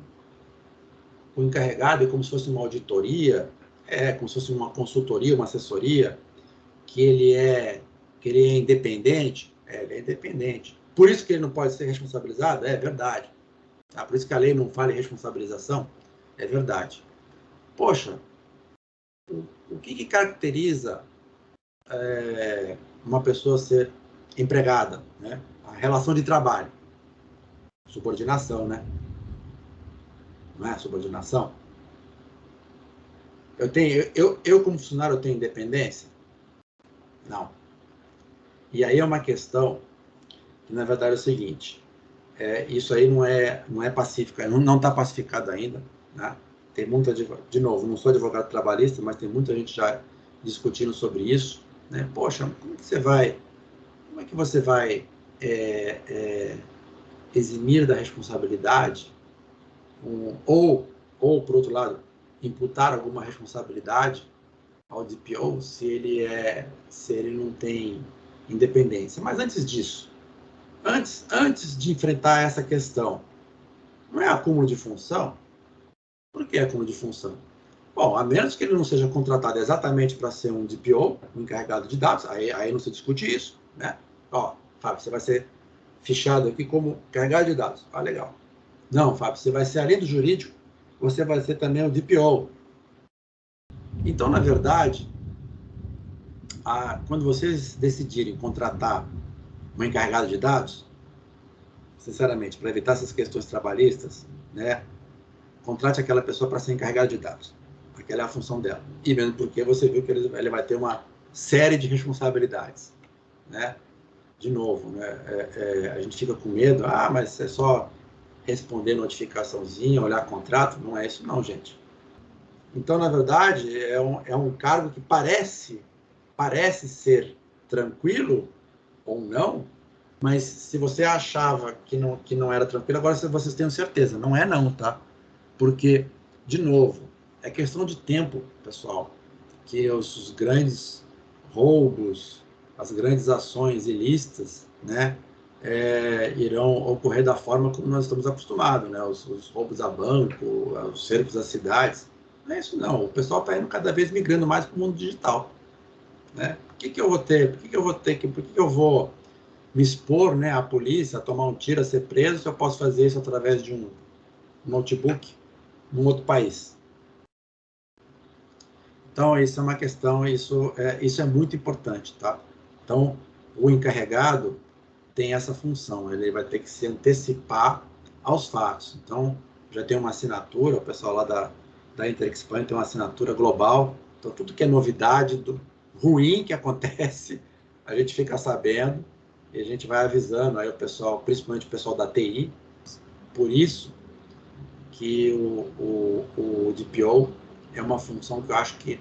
encarregado é como se fosse uma auditoria, como se fosse uma consultoria, uma assessoria, que ele é independente. Ele é independente. Por isso que ele não pode ser responsabilizado? É verdade. Tá? Por isso que a lei não fala em responsabilização, é verdade. Poxa, o que caracteriza uma pessoa ser empregada, né? A relação de trabalho. Subordinação, né? Não é subordinação? Eu como funcionário, eu tenho independência? Não. E aí é uma questão que, na verdade, é o seguinte, isso aí não é pacífico, não está pacificado ainda, né? Tem muita, de novo, não sou advogado trabalhista, mas tem muita gente já discutindo sobre isso, né? Poxa, como é que você vai eximir da responsabilidade, ou, por outro lado, imputar alguma responsabilidade ao DPO se ele não tem independência. Mas antes disso, antes de enfrentar essa questão, não é acúmulo de função? Por que acúmulo de função? Bom, a menos que ele não seja contratado exatamente para ser um DPO, um encarregado de dados, aí não se discute isso, né? Ó, Fábio, você vai ser fichado aqui como encarregado de dados. Ah, legal. Não, Fábio, você vai ser, além do jurídico, você vai ser também o DPO. Então, na verdade, quando vocês decidirem contratar um encarregado de dados, sinceramente, para evitar essas questões trabalhistas, né, contrate aquela pessoa para ser encarregada de dados. Aquela é a função dela. E mesmo porque você viu que ele vai ter uma série de responsabilidades, né? De novo, né? A gente fica com medo, mas é só responder notificaçãozinha, olhar contrato. Não é isso não, gente. Então, na verdade, é um cargo que parece ser tranquilo ou não, mas se você achava que não era tranquilo, agora vocês tenham certeza, não é não, tá? Porque, de novo, é questão de tempo, pessoal, que os grandes roubos, as grandes ações ilícitas, né, irão ocorrer da forma como nós estamos acostumados, né? Os roubos a banco, os cercos às cidades. Não é isso não, o pessoal está indo cada vez migrando mais para o mundo digital, né? Por que eu vou me expor, né, à polícia, a tomar um tiro, a ser preso, se eu posso fazer isso através de um notebook num outro país? Então, isso é uma questão, isso é muito importante, tá? Então, o encarregado tem essa função, ele vai ter que se antecipar aos fatos. Então, já tem uma assinatura, o pessoal lá da Interexpan tem uma assinatura global, então tudo que é novidade, ruim que acontece, a gente fica sabendo e a gente vai avisando aí o pessoal, principalmente o pessoal da TI. Por isso que o DPO é uma função que eu acho que,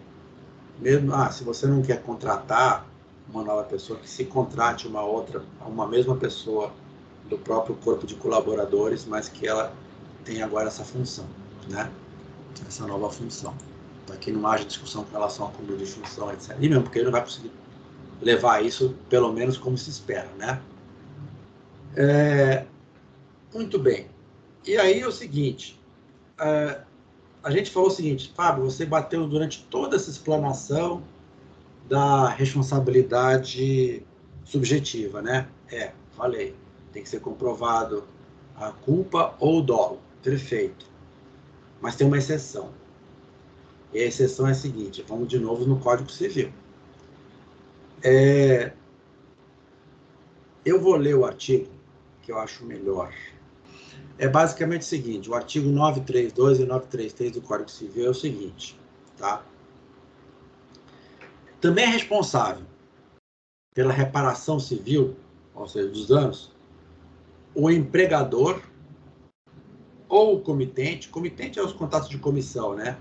mesmo, se você não quer contratar uma nova pessoa, que se contrate uma mesma pessoa do próprio corpo de colaboradores, mas que ela tem agora essa função, né? Essa nova função. Para que não haja discussão com relação ao acúmulo de função, etc. E mesmo porque ele não vai conseguir levar isso, pelo menos como se espera, né? Muito bem. E aí é o seguinte, a gente falou o seguinte, Fábio, você bateu durante toda essa explanação da responsabilidade subjetiva, né? Falei, tem que ser comprovado a culpa ou o dolo. Perfeito. Mas tem uma exceção. E a exceção é a seguinte, vamos de novo no Código Civil. Eu vou ler o artigo que eu acho melhor. É basicamente o seguinte, o artigo 932 e 933 do Código Civil é o seguinte, tá? Também é responsável pela reparação civil, ou seja, dos danos, o empregador ou o comitente. Comitente é os contatos de comissão, né?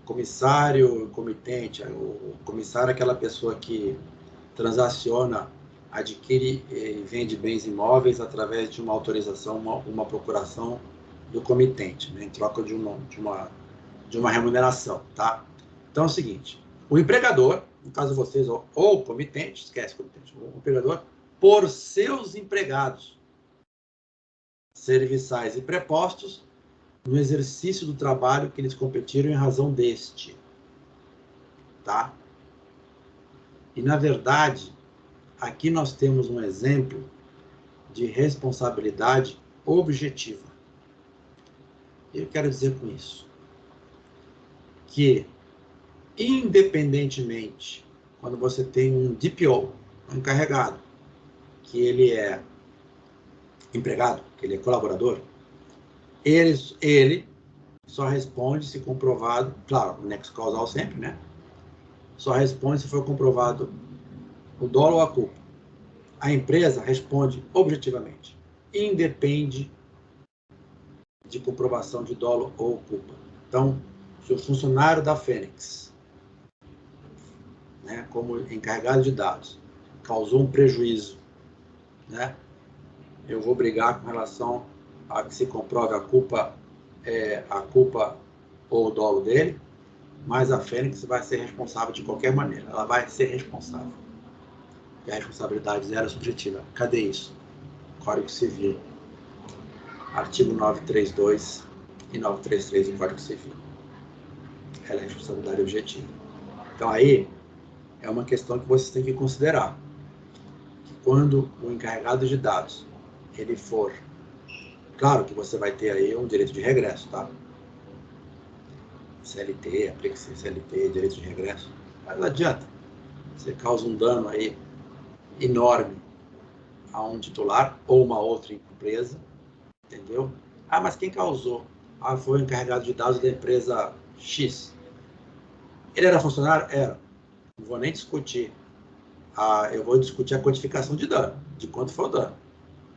Comissário, comitente. O comissário é aquela pessoa que transaciona, adquire e vende bens imóveis através de uma autorização, uma procuração do comitente, né? Em troca de uma remuneração, tá? Então é o seguinte, o empregador, no caso de vocês, ou o comitente, esquece o comitente, o empregador, por seus empregados, serviçais e prepostos, no exercício do trabalho que eles competiram em razão deste, tá? E, na verdade, aqui nós temos um exemplo de responsabilidade objetiva. Eu quero dizer com isso que, independentemente, quando você tem um DPO, um encarregado, que ele é empregado, que ele é colaborador, ele só responde se comprovado, claro, o nexo causal sempre, né? Só responde se for comprovado o dolo ou a culpa. A empresa responde objetivamente. Independe de comprovação de dolo ou culpa. Então, se o funcionário da Fênix, né, como encarregado de dados, causou um prejuízo, né, eu vou brigar com relação a que se comprove a culpa ou o dolo dele, mas a Fênix vai ser responsável de qualquer maneira. Ela vai ser responsável. E a responsabilidade zero é subjetiva. Cadê isso? Código Civil. Artigo 932 e 933 do Código Civil. Ela é responsabilidade objetiva. Então, aí, é uma questão que vocês têm que considerar. Que quando o encarregado de dados, ele for... Claro que você vai ter aí um direito de regresso, tá? CLT, aplica-se CLT, direito de regresso. Mas não adianta. Você causa um dano aí enorme a um titular ou uma outra empresa, entendeu? Ah, mas quem causou? Ah, foi o encarregado de dados da empresa X. Ele era funcionário? Era. Não vou nem discutir. Eu vou discutir a quantificação de dano, de quanto foi o dano.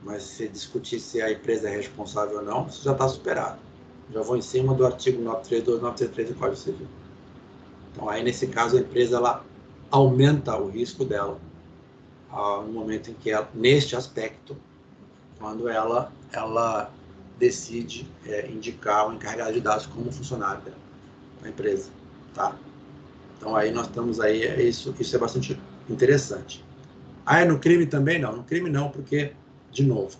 Mas se discutir se a empresa é responsável ou não, isso já está superado. Já vou em cima do artigo 932, 933 do Código Civil. Então, aí, nesse caso, a empresa ela aumenta o risco dela no momento em que ela, neste aspecto, quando ela decide indicar o encarregado de dados como funcionário da empresa, tá? Então, aí nós estamos aí, isso é bastante interessante. No crime também não. No crime não, porque, de novo,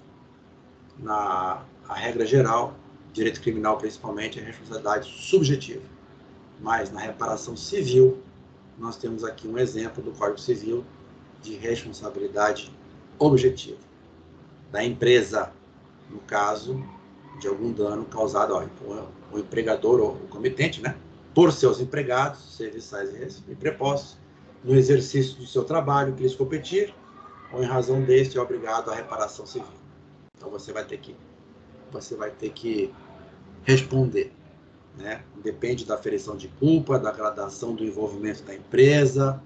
a regra geral, direito criminal principalmente, é responsabilidade subjetiva. Mas na reparação civil, nós temos aqui um exemplo do Código Civil de responsabilidade objetiva da empresa, no caso de algum dano causado ao empregador ou o comitente, né, por seus empregados, serviçais e prepostos, no exercício do seu trabalho que lhes competir, ou em razão deste é obrigado à reparação civil. Então você vai ter que responder, né? Depende da aferição de culpa, da gradação do envolvimento da empresa,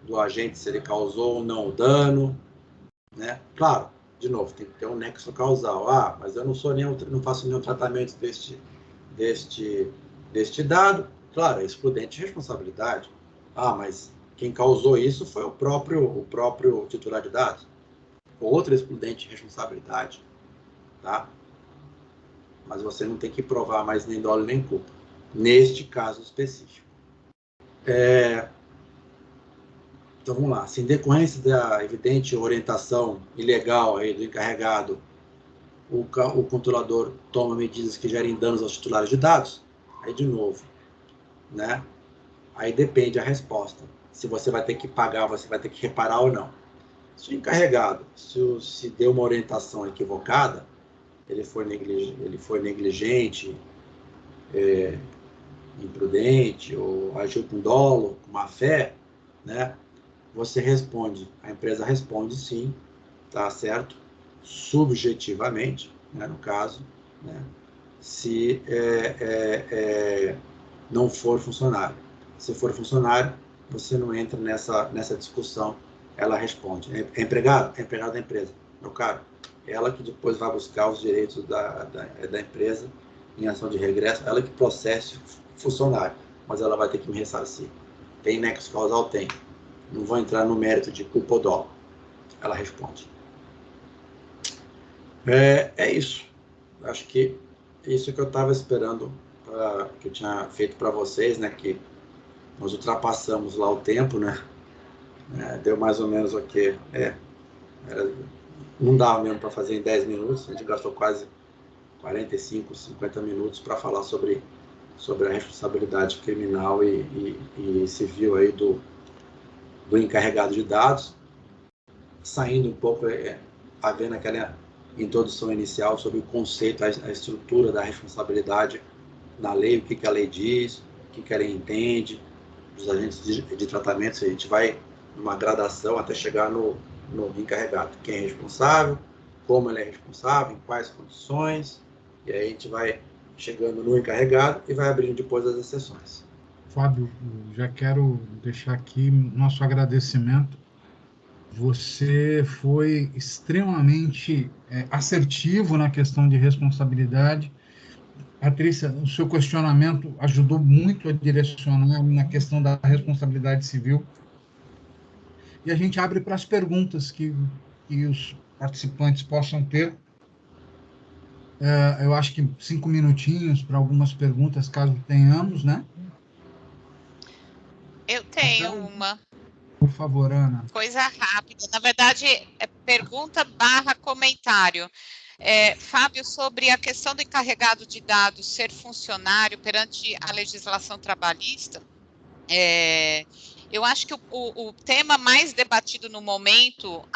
do agente se ele causou ou não o dano, né? Claro, de novo, tem que ter um nexo causal. Mas eu não faço nenhum tratamento deste dado. Claro, é excludente de responsabilidade. Mas quem causou isso foi o próprio titular de dados. Outra excludente de responsabilidade, tá? Mas você não tem que provar mais nem dolo nem culpa, neste caso específico. Então, vamos lá. Se em decorrência da evidente orientação ilegal aí do encarregado, o controlador toma medidas que gerem danos aos titulares de dados, aí, de novo, né? Aí depende a resposta. Se você vai ter que pagar, você vai ter que reparar ou não. Se o encarregado, se deu uma orientação equivocada, ele foi negligente, imprudente, ou agiu com dolo, com má fé, né? Você responde, a empresa responde sim, tá certo? Subjetivamente, né, no caso, né, se não for funcionário. Se for funcionário, você não entra nessa discussão, ela responde. É empregado? É empregado da empresa. Meu caro, ela que depois vai buscar os direitos da empresa em ação de regresso, ela que processe o funcionário, mas ela vai ter que me ressarcir. Tem nexo causal? Tem. Não vou entrar no mérito de culpa ou dolo. Ela responde. É isso. Acho que isso que eu estava esperando, que eu tinha feito para vocês, né? Que nós ultrapassamos lá o tempo, né? Deu mais ou menos o quê? Não dava mesmo para fazer em 10 minutos. A gente gastou quase 45, 50 minutos para falar sobre a responsabilidade criminal e civil aí do encarregado de dados, saindo um pouco, havendo aquela introdução inicial sobre o conceito, a estrutura da responsabilidade na lei, o que a lei diz, o que a lei entende, dos agentes de tratamento. A gente vai numa gradação até chegar no encarregado. Quem é responsável, como ele é responsável, em quais condições, e aí a gente vai chegando no encarregado e vai abrindo depois as exceções. Fábio, já quero deixar aqui nosso agradecimento. Você foi extremamente assertivo na questão de responsabilidade. Patrícia, o seu questionamento ajudou muito a direcionar na questão da responsabilidade civil. E a gente abre para as perguntas que os participantes possam ter. Eu acho que 5 minutinhos para algumas perguntas, caso tenhamos, né? Eu tenho Então, uma. Por favor, Ana. Coisa rápida. Na verdade, é pergunta/comentário. Fábio, sobre a questão do encarregado de dados ser funcionário perante a legislação trabalhista, eu acho que o tema mais debatido no momento,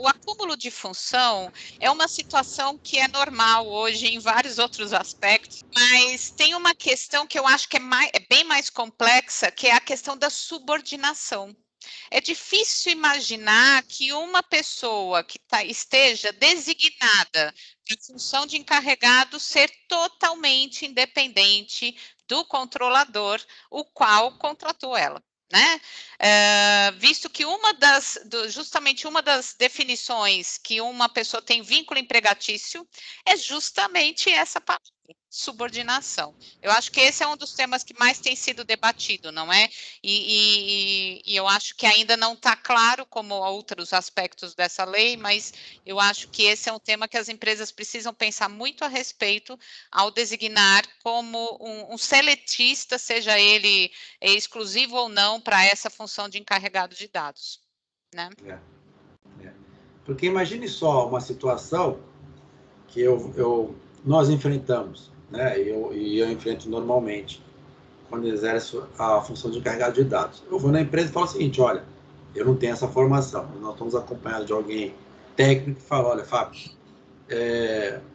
o acúmulo de função, é uma situação que é normal hoje em vários outros aspectos, mas tem uma questão que eu acho que é bem mais complexa, que é a questão da subordinação. É difícil imaginar que uma pessoa que esteja designada para a função de encarregado ser totalmente independente do controlador, o qual contratou ela. Né? Visto que justamente uma das definições que uma pessoa tem vínculo empregatício é justamente essa palavra, subordinação. Eu acho que esse é um dos temas que mais tem sido debatido, não é? E eu acho que ainda não está claro como outros aspectos dessa lei, mas eu acho que esse é um tema que as empresas precisam pensar muito a respeito ao designar como um seletista, seja ele exclusivo ou não, para essa função de encarregado de dados. Né? Porque imagine só uma situação que nós enfrentamos, né? E eu enfrento normalmente, quando exerço a função de encarregado de dados. Eu vou na empresa e falo o seguinte: olha, eu não tenho essa formação, nós estamos acompanhados de alguém técnico que fala: olha, Fábio,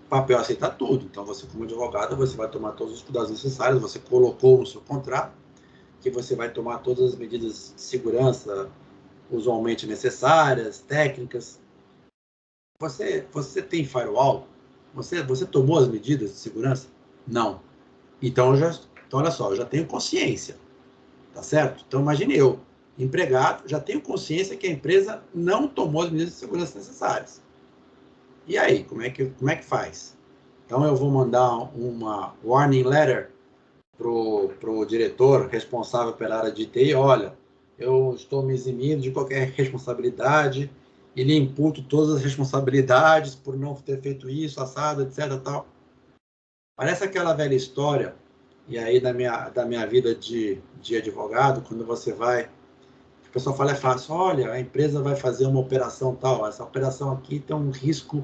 papel aceita tudo, então você, como advogado, você vai tomar todos os cuidados necessários, você colocou no seu contrato que você vai tomar todas as medidas de segurança usualmente necessárias, técnicas. Você tem firewall? Você tomou as medidas de segurança? Não. Então, olha só, eu já tenho consciência, tá certo? Então, imagine eu, empregado, já tenho consciência que a empresa não tomou as medidas de segurança necessárias. E aí, como é que faz? Então, eu vou mandar uma warning letter pro diretor responsável pela área de TI: olha, eu estou me eximindo de qualquer responsabilidade e lhe imputo todas as responsabilidades por não ter feito isso, assado, etc. Tal. Parece aquela velha história, e aí da minha vida de advogado, quando você vai, o pessoal fala: é fácil, olha, a empresa vai fazer uma operação tal, essa operação aqui tem um risco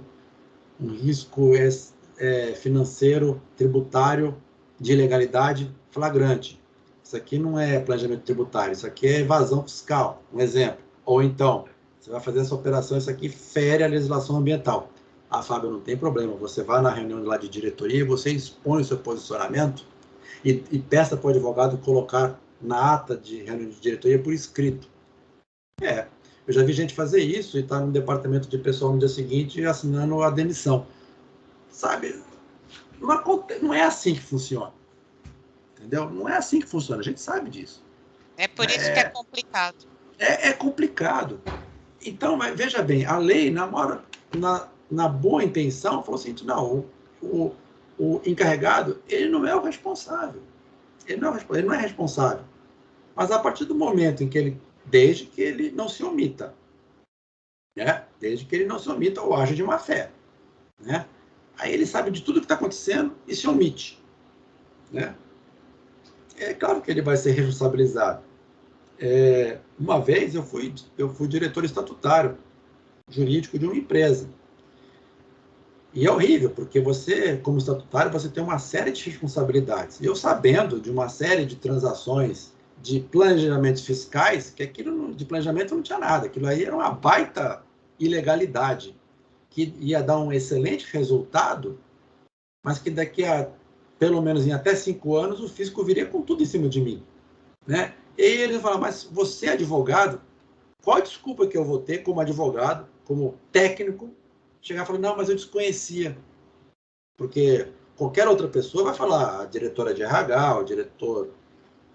financeiro, tributário, de ilegalidade flagrante. Isso aqui não é planejamento tributário, isso aqui é evasão fiscal, um exemplo. Ou então, você vai fazer essa operação, isso aqui fere a legislação ambiental. Ah, Fábio, não tem problema, você vai na reunião lá de diretoria, você expõe o seu posicionamento e peça para o advogado colocar na ata de reunião de diretoria por escrito. Eu já vi gente fazer isso e estar no departamento de pessoal no dia seguinte assinando a demissão. Sabe, não é assim que funciona. Entendeu? Não é assim que funciona, a gente sabe disso. É por isso que é complicado. É complicado. Então, mas veja bem, a lei, na boa intenção, falou assim: não, o encarregado, ele não é o responsável. Ele não é responsável. Mas a partir do momento em que desde que ele não se omita, né? Desde que ele não se omita ou haja de má fé, né? Aí ele sabe de tudo que está acontecendo e se omite, né? É claro que ele vai ser responsabilizado. Uma vez eu fui diretor estatutário jurídico de uma empresa. E é horrível, porque você, como estatutário, você tem uma série de responsabilidades. E eu, sabendo de uma série de transações de planejamentos fiscais, que aquilo de planejamento não tinha nada, aquilo aí era uma baita ilegalidade. que ia dar um excelente resultado, mas que daqui a, pelo menos em até 5 anos, o fisco viria com tudo em cima de mim, né? E aí eles falam, mas você é advogado? Qual a desculpa que eu vou ter como advogado, como técnico, chegar e falar, não, mas eu desconhecia. Porque qualquer outra pessoa vai falar, a diretora de RH, o diretor,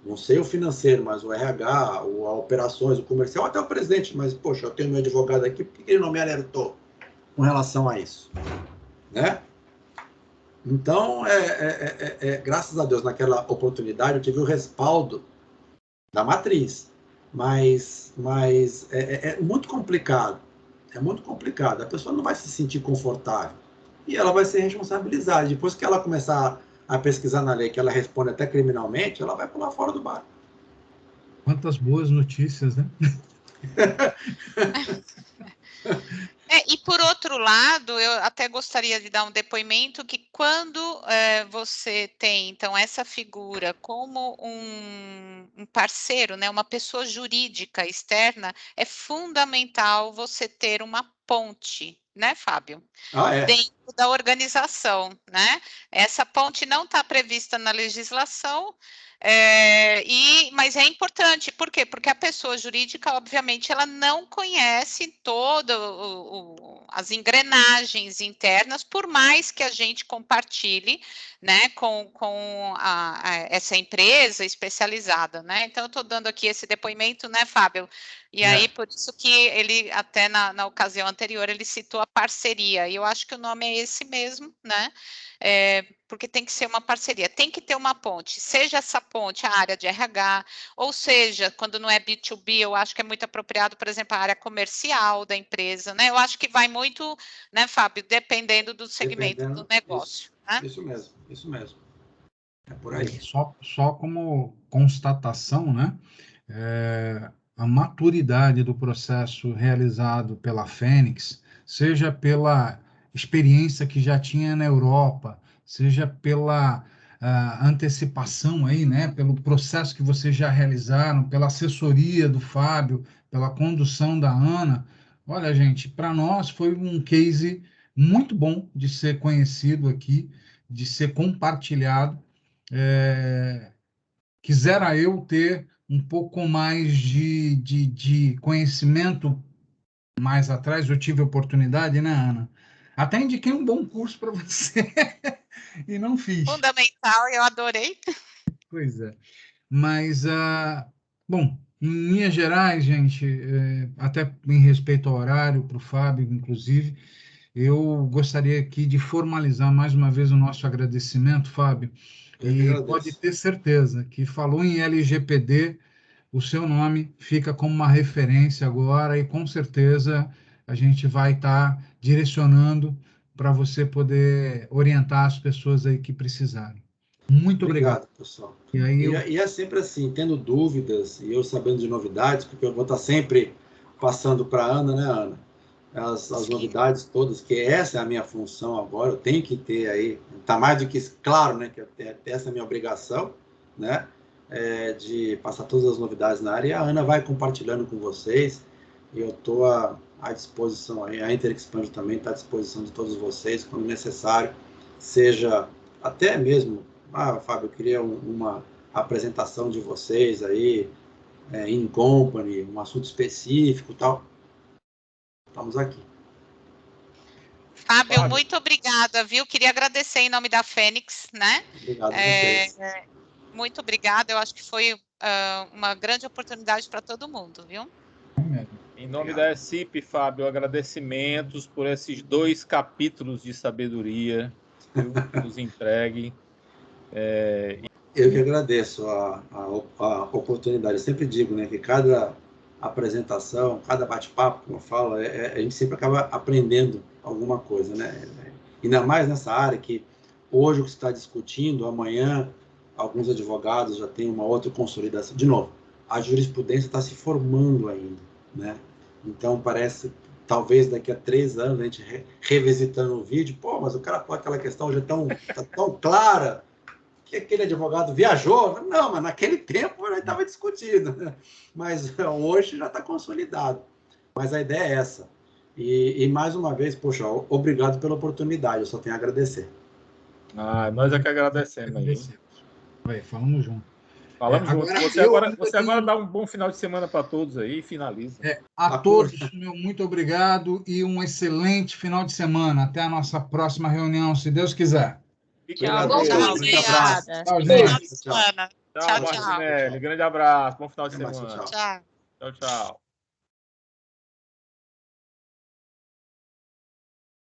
não sei o financeiro, mas o RH, a operações, o comercial, até o presidente, mas, poxa, eu tenho meu advogado aqui, por que ele não me alertou com relação a isso? Né? Então, graças a Deus, naquela oportunidade, eu tive o respaldo da matriz, mas é muito complicado. É muito complicado. A pessoa não vai se sentir confortável e ela vai ser responsabilizada. Depois que ela começar a pesquisar na lei, que ela responde até criminalmente, ela vai pular fora do barco. Quantas boas notícias, né? E por outro lado, eu até gostaria de dar um depoimento que quando você tem, então, essa figura como um parceiro, né, uma pessoa jurídica externa, é fundamental você ter uma ponte, né, Fábio? Dentro da organização, né? Essa ponte não está prevista na legislação, mas é importante, por quê? Porque a pessoa jurídica, obviamente, ela não conhece todas as engrenagens internas, por mais que a gente compartilhe, né, com essa empresa especializada, né? Então, eu estou dando aqui esse depoimento, né, Fábio? E aí, por isso que ele, até na ocasião anterior, ele citou a parceria, e eu acho que o nome é esse mesmo, né? Porque tem que ser uma parceria, tem que ter uma ponte, seja essa ponte a área de RH, ou seja, quando não é B2B, eu acho que é muito apropriado, por exemplo, a área comercial da empresa, né? Eu acho que vai muito, né, Fábio, dependendo do segmento do negócio. Isso mesmo. É por aí. Só como constatação, né? A maturidade do processo realizado pela Fênix, seja pela experiência que já tinha na Europa, seja pela antecipação aí, né, pelo processo que vocês já realizaram, pela assessoria do Fábio, pela condução da Ana. Olha, gente, para nós foi um case muito bom de ser conhecido aqui, de ser compartilhado. Quisera eu ter um pouco mais de conhecimento mais atrás, eu tive oportunidade, né, Ana? Até indiquei um bom curso para você e não fiz. Fundamental, eu adorei. Pois é. Mas, bom, em linhas gerais, gente, até em respeito ao horário, para o Fábio, inclusive, eu gostaria aqui de formalizar mais uma vez o nosso agradecimento, Fábio, e pode ter certeza que falou em LGPD, o seu nome fica como uma referência agora e com certeza a gente vai estar direcionando para você poder orientar as pessoas aí que precisarem. Muito obrigado. Pessoal. E aí e é sempre assim, tendo dúvidas e eu sabendo de novidades, porque eu vou estar sempre passando para a Ana, né, Ana? As novidades todas, que essa é a minha função agora, eu tenho que ter aí, está mais do que claro, né, que essa é a minha obrigação, né, de passar todas as novidades na área, e a Ana vai compartilhando com vocês, e eu estou à disposição aí, a Interexpandio também está à disposição de todos vocês, quando necessário, seja até mesmo, Fábio, eu queria uma apresentação de vocês aí, in company, um assunto específico e tal, estamos aqui. Fábio, muito obrigada, viu? Queria agradecer em nome da Fênix, né? Obrigado a vocês. Muito obrigada, eu acho que foi uma grande oportunidade para todo mundo, viu? Em nome da ECIP, Fábio, agradecimentos por esses 2 capítulos de sabedoria que nos entregue. Eu que agradeço a oportunidade. Eu sempre digo, né, que cada apresentação, cada bate-papo, como eu falo, a gente sempre acaba aprendendo alguma coisa, né? Ainda mais nessa área que hoje o que se está discutindo, amanhã alguns advogados já têm uma outra consolidação. De novo, a jurisprudência está se formando ainda, né? Então parece, talvez daqui a 3 anos, a gente revisitando o vídeo, mas o cara pôs aquela questão já está tão clara, que aquele advogado viajou. Não, mas naquele tempo ele estava discutindo, né? Mas hoje já está consolidado. Mas a ideia é essa. E mais uma vez, poxa, obrigado pela oportunidade, eu só tenho a agradecer. Nós é que agradecemos aí. Vai, falamos junto. Falamos junto. Você agora dá um bom final de semana para todos aí e finaliza. A todos, meu muito obrigado e um excelente final de semana. Até a nossa próxima reunião, se Deus quiser. Tchau, obrigada. Tchau, gente. Tchau, Martinelli. Grande abraço. Bom final de semana. Tchau. Tchau, tchau.